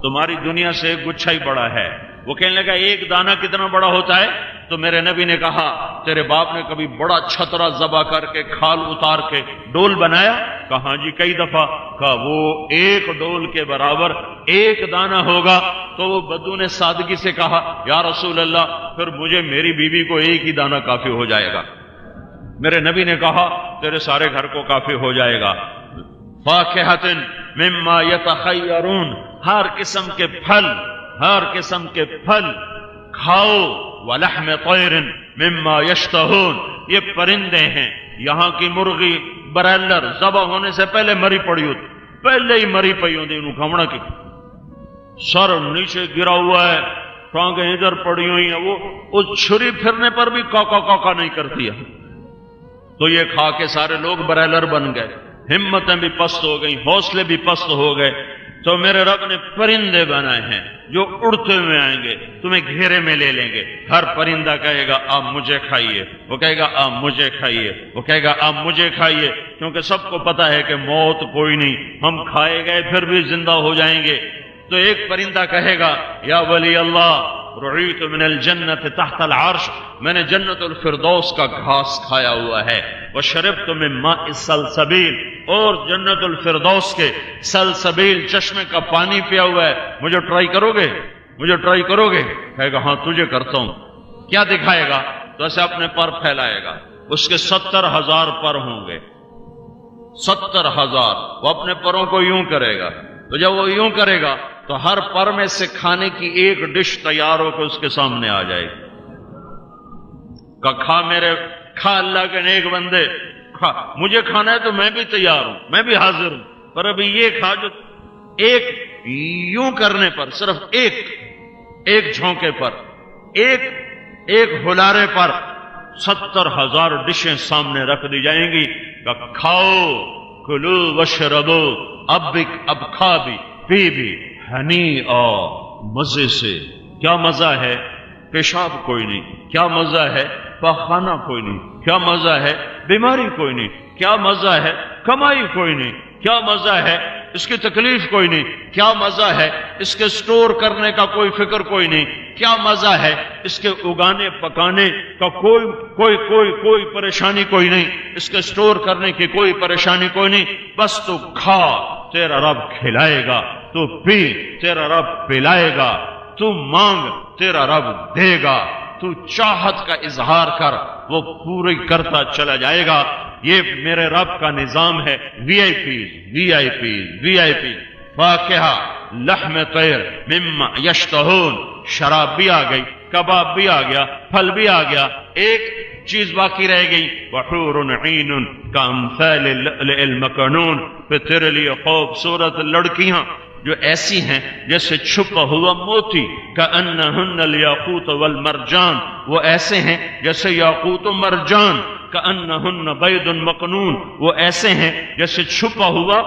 تمہاری دنیا سے ایک گچھا ہی بڑا ہے۔ وہ کہنے لگا ایک دانہ کتنا بڑا ہوتا ہے؟ تو میرے نبی نے کہا تیرے باپ نے کبھی بڑا چھترا ذبح کر کے کھال اتار کے ڈول بنایا؟ کہا جی کئی دفعہ۔ کہا وہ ایک ڈول کے برابر ایک دانہ ہوگا؟ تو وہ بدو نے سادگی سے کہا یا رسول اللہ پھر مجھے میری بیوی کو ایک ہی دانہ کافی ہو جائے گا۔ میرے نبی نے کہا تیرے سارے گھر کو کافی ہو جائے گا۔ فاکہۃ مما یتخیرون، ہر قسم کے پھل، ہر قسم کے پھل کھاؤ۔ ولحم طیر مما یشتہون، یہ پرندے ہیں، یہاں کی مرغی برائلر ذبح ہونے سے پہلے مری پڑی ہوتی، پہلے ہی مری پئی ہوتی، انہوں کھمڑا کی سر نیچے گرا ہوا ہے، ٹانگیں ادھر پڑی ہوئی ہیں، وہ چھری پھرنے پر بھی کا نہیں کرتی ہے۔ تو یہ کھا کے سارے لوگ برائلر بن گئے، ہمتیں بھی پست ہو گئیں، حوصلے بھی پست ہو گئے۔ تو میرے رب نے پرندے بنائے ہیں جو اڑتے ہوئے آئیں گے، تمہیں گھیرے میں لے لیں گے۔ ہر پرندہ کہے گا آپ مجھے کھائیے، وہ کہے گا آپ مجھے کھائیے، وہ کہے گا آپ مجھے کھائیے، کیونکہ سب کو پتا ہے کہ موت کوئی نہیں، ہم کھائے گئے پھر بھی زندہ ہو جائیں گے۔ تو ایک پرندہ کہے گا یا ولی اللہ رعیت من الجنت تحت العرش، میں نے جنت الفردوس کا گھاس کھایا ہوا ہے۔ وشربت من ماء السلسبیل، اور جنت الفردوس کے سلسبیل چشمے کا پانی پیا ہوا ہے، مجھے ٹرائی کرو گے؟ مجھے ٹرائی کرو گے؟ کہے گا ہاں تجھے کرتا ہوں۔ کیا دکھائے گا؟ تو ایسے اپنے پر پھیلائے گا، اس کے 70,000 پر ہوں گے، 70,000۔ وہ اپنے پروں کو یوں کرے گا، تو جب وہ یوں کرے گا تو ہر پر میں سے کھانے کی ایک ڈش تیار ہو کے اس کے سامنے آ جائے گی۔ کہ کھا میرے، کھا اللہ کے نیک بندے، کھا، مجھے کھانا ہے تو میں بھی تیار ہوں، میں بھی حاضر ہوں، پر ابھی یہ کھا جو ایک یوں کرنے پر، صرف ایک جھونکے پر، ایک ہلارے پر 70,000 ڈشیں سامنے رکھ دی جائیں گی کہ کھاؤ، کلو وشربو، اب کھا بھی پی بھی، ہنی اور مزے سے۔ کیا مزہ ہے؟ پیشاب کوئی نہیں، کیا مزہ ہے؟ پاخانہ کوئی نہیں، کیا مزہ ہے؟ بیماری کوئی نہیں، کیا مزہ ہے؟ کمائی کوئی نہیں، کیا مزہ ہے؟ اس کی تکلیف کوئی نہیں، کیا مزہ ہے؟ اس کے سٹور کرنے کا کوئی فکر کوئی نہیں، کیا مزہ ہے؟ اس کے اگانے پکانے کا کوئی پریشانی کوئی نہیں، اس کے سٹور کرنے کی کوئی پریشانی کوئی نہیں، بس تو کھا، تیرا رب کھلائے گا، تو پی، تیرا رب پلائے گا، تو مانگ، تیرا رب دے گا، تو چاہت کا اظہار کر، وہ پوری کرتا چلا جائے گا۔ یہ میرے رب کا نظام ہے۔ وی آئی پی، فاکہہ، لحم طیر مما یشتہون، شراب بھی آ گئی، کباب بھی آ گیا، پھل بھی آ گیا، ایک چیز باقی رہ گئی، وحور عین کامثال اللؤلؤ المکنون، پھر تیرے لیے خوبصورت لڑکیاں جو ایسی ہیں جیسے چھپا ہوا موتی، کأنہن الیاقوت والمرجان، وہ ایسے ہیں جیسے یاقوت و مرجان، کأنہن بید مکنون، وہ ایسے ہیں جیسے چھپا ہوا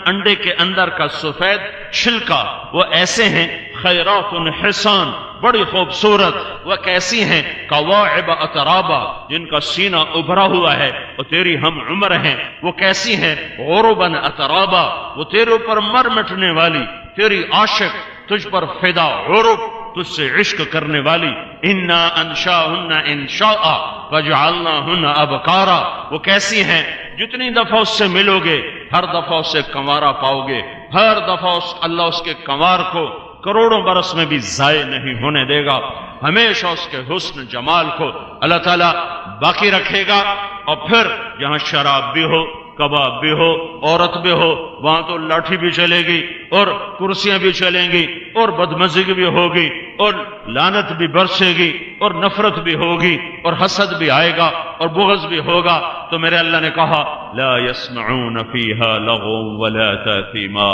انڈے کے اندر کا سفید چھلکا، وہ ایسے ہیں خیرات حسان، بڑی خوبصورت، وہ کیسی ہیں؟ کواعب اترابا، جن کا سینہ ابھرا ہوا ہے، وہ تیری ہم عمر ہیں۔ وہ کیسی ہیں؟ غربا اترابا، وہ تیرے اوپر مر مٹنے والی، تیری عاشق، تجھ پر فدا عرب، تجھ سے عشق کرنے والی، انا انشاہن انشاء فجعلناہن ابکارا، وہ کیسی ہیں جتنی دفعہ اس سے ملو گے ہر دفعہ اس سے کنوارا پاؤ گے، ہر دفعہ اللہ اس کے کنوار کو کروڑوں برس میں بھی ضائع نہیں ہونے دے گا، ہمیشہ اس کے حسن جمال کو اللہ تعالیٰ باقی رکھے گا۔ اور پھر جہاں شراب بھی ہو، کباب بھی ہو، عورت بھی ہو، وہاں تو لاٹھی بھی چلے گی اور کرسیاں بھی چلیں گی اور بدمزگی بھی ہوگی اور لعنت بھی برسے گی اور نفرت بھی ہوگی اور حسد بھی آئے گا اور بغض بھی ہوگا۔ تو میرے اللہ نے کہا لا يسمعون فيها لغوا ولا تاثیما،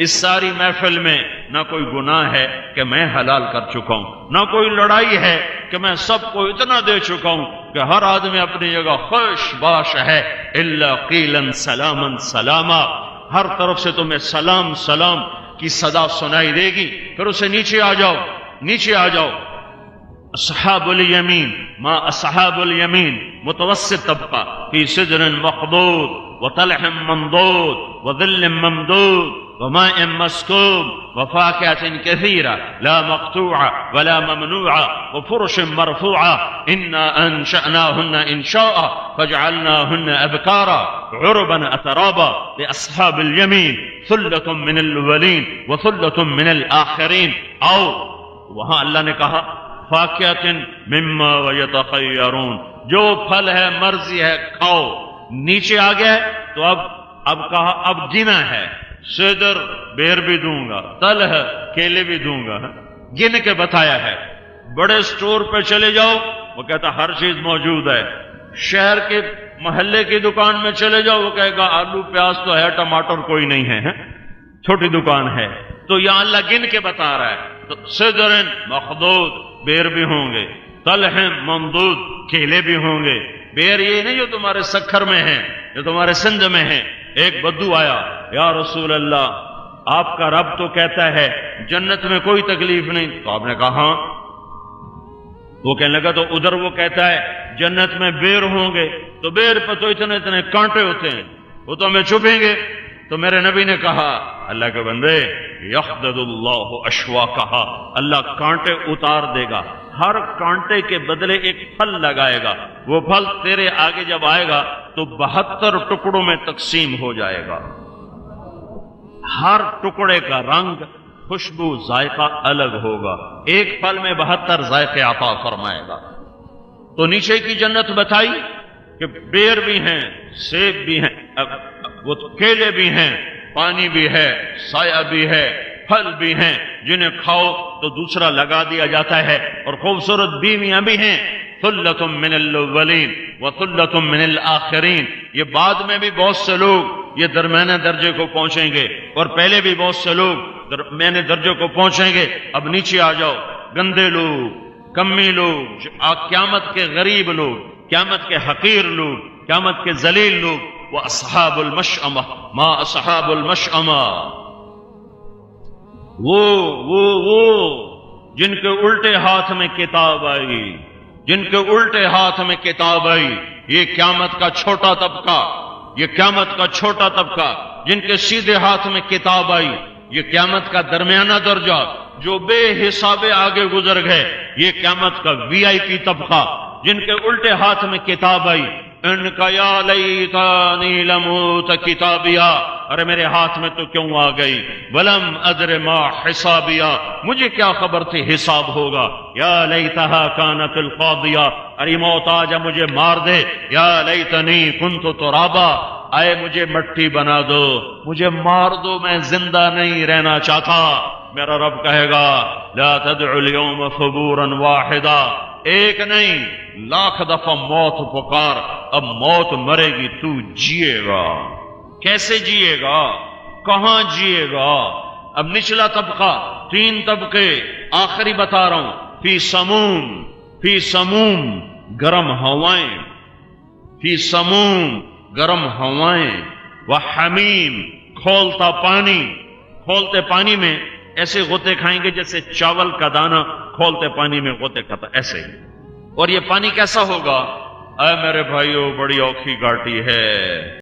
اس ساری محفل میں نہ کوئی گناہ ہے کہ میں حلال کر چکا ہوں، نہ کوئی لڑائی ہے کہ میں سب کو اتنا دے چکا ہوں کہ ہر آدمی اپنی جگہ خوش باش ہے، الا قیلا سلاما سلاما، ہر طرف سے تمہیں سلام سلام کی صدا سنائی دے گی۔ پھر اسے نیچے آ جاؤ، نیچے آ جاؤ۔ اصحاب الیمین، ما اصحاب الیمین، متوسط طبقہ، فی سدر مخضود وطلح منضود وظل ممدود وماء مسكوب وفاكهة كثيرة لا مقطوعة ولا ممنوعة وفرش مرفوعة إنا أنشأناهن إنشاء فجعلناهن أبكارا عربا أترابا لأصحاب اليمين ثلة من الأولين وثلة من الآخرين۔ أو وہاں اللہ نے کہا فاکہۃ مما ویتخیرون، جو پھل ہے مرضی ہے کھاؤ۔ نیچے آ گیا تو اب کہا اب گنا ہے، سدر بیر بھی دوں گا، تل ہے کیلے بھی دوں گا، گن کے بتایا ہے۔ بڑے سٹور پہ چلے جاؤ، وہ کہتا ہر چیز موجود ہے۔ شہر کے محلے کی دکان میں چلے جاؤ، وہ کہے گا آلو پیاز تو ہے، ٹماٹر کوئی نہیں ہے، چھوٹی دکان ہے۔ تو یہاں اللہ گن کے بتا رہا ہے، تو سدر مخضود بیر بھی ہوں گے، طلح ممدود کیلے بھی ہوں گے۔ بیر یہ نہیں جو تمہارے سکھر میں ہیں، جو تمہارے سندھ میں ہیں۔ ایک بدو آیا، یا رسول اللہ آپ کا رب تو کہتا ہے جنت میں کوئی تکلیف نہیں، تو آپ نے کہا ہاں۔ وہ کہنے لگا تو ادھر وہ کہتا ہے جنت میں بیر ہوں گے، تو بیر پہ تو اتنے اتنے کانٹے ہوتے ہیں، وہ تو ہمیں چبھیں گے۔ تو میرے نبی نے کہا اللہ کے بندے یخدد اللہ اشواقہا، اللہ کانٹے اتار دے گا، ہر کانٹے کے بدلے ایک پھل لگائے گا، وہ پھل تیرے آگے جب آئے گا تو 72 ٹکڑوں میں تقسیم ہو جائے گا، ہر ٹکڑے کا رنگ خوشبو ذائقہ الگ ہوگا، ایک پھل میں 72 ذائقے عطا فرمائے گا۔ تو نیچے کی جنت بتائی کہ بیر بھی ہیں، سیب بھی ہیں، وہ کیلے بھی ہیں، پانی بھی ہے، سایہ بھی ہے، پھل بھی ہیں جنہیں کھاؤ تو دوسرا لگا دیا جاتا ہے، اور خوبصورت بیویاں بھی ہیں۔ ثلۃ من الاولین وثلۃ من الآخرین، یہ بعد میں بھی بہت سے لوگ یہ درمیانے درجے کو پہنچیں گے، اور پہلے بھی بہت سے لوگ درمیانے درجے کو پہنچیں گے۔ اب نیچے آ جاؤ، گندے لوگ، کمی لوگ، قیامت کے غریب لوگ، قیامت کے حقیر لوگ، قیامت کے ذلیل لوگ، وَأَصْحَابُ الْمَشْأَمَةِ مَا أَصْحَابُ الْمَشْأَمَةِ، وہ جن کے الٹے ہاتھ میں کتاب آئی، جن کے الٹے ہاتھ میں کتاب آئی، یہ قیامت کا چھوٹا طبقہ، یہ قیامت کا چھوٹا طبقہ۔ جن کے سیدھے ہاتھ میں کتاب آئی، یہ قیامت کا درمیانہ درجہ، جو بے حساب آگے گزر گئے، یہ قیامت کا VIP طبقہ۔ جن کے الٹے ہاتھ میں کتاب آئی، ان کا یا لیتانی لموت کتابیا، ارے میرے ہاتھ میں تو کیوں آ گئی، ولم ادر ما حسابیا، مجھے کیا خبر تھی حساب ہوگا، یا لیتہا کانت القاضیہ، ارے موت آ جا مجھے مار دے، یا لیتنی کنت ترابا، آئے مجھے مٹی بنا دو، مجھے مار دو، میں زندہ نہیں رہنا چاہتا۔ میرا رب کہے گا لا تدعو اليوم ثبورا واحدا، ایک نہیں لاکھ دفعہ موت پکار، اب موت مرے گی، تو جیے گا۔ کیسے جیے گا، کہاں جیے گا؟ اب نچلا طبقہ، 3 طبقے آخری بتا رہا ہوں۔ فی سموم گرم ہوائیں، فی سموم گرم ہوائیں، وحمیم کھولتا پانی، کھولتے پانی میں ایسے غوطے کھائیں گے جیسے چاول کا دانہ کھولتے پانی میں غوطے کھاتا، ایسے ہی۔ اور یہ پانی کیسا ہوگا؟ اے میرے بھائیو، بڑی اوکھی گھاٹی ہے۔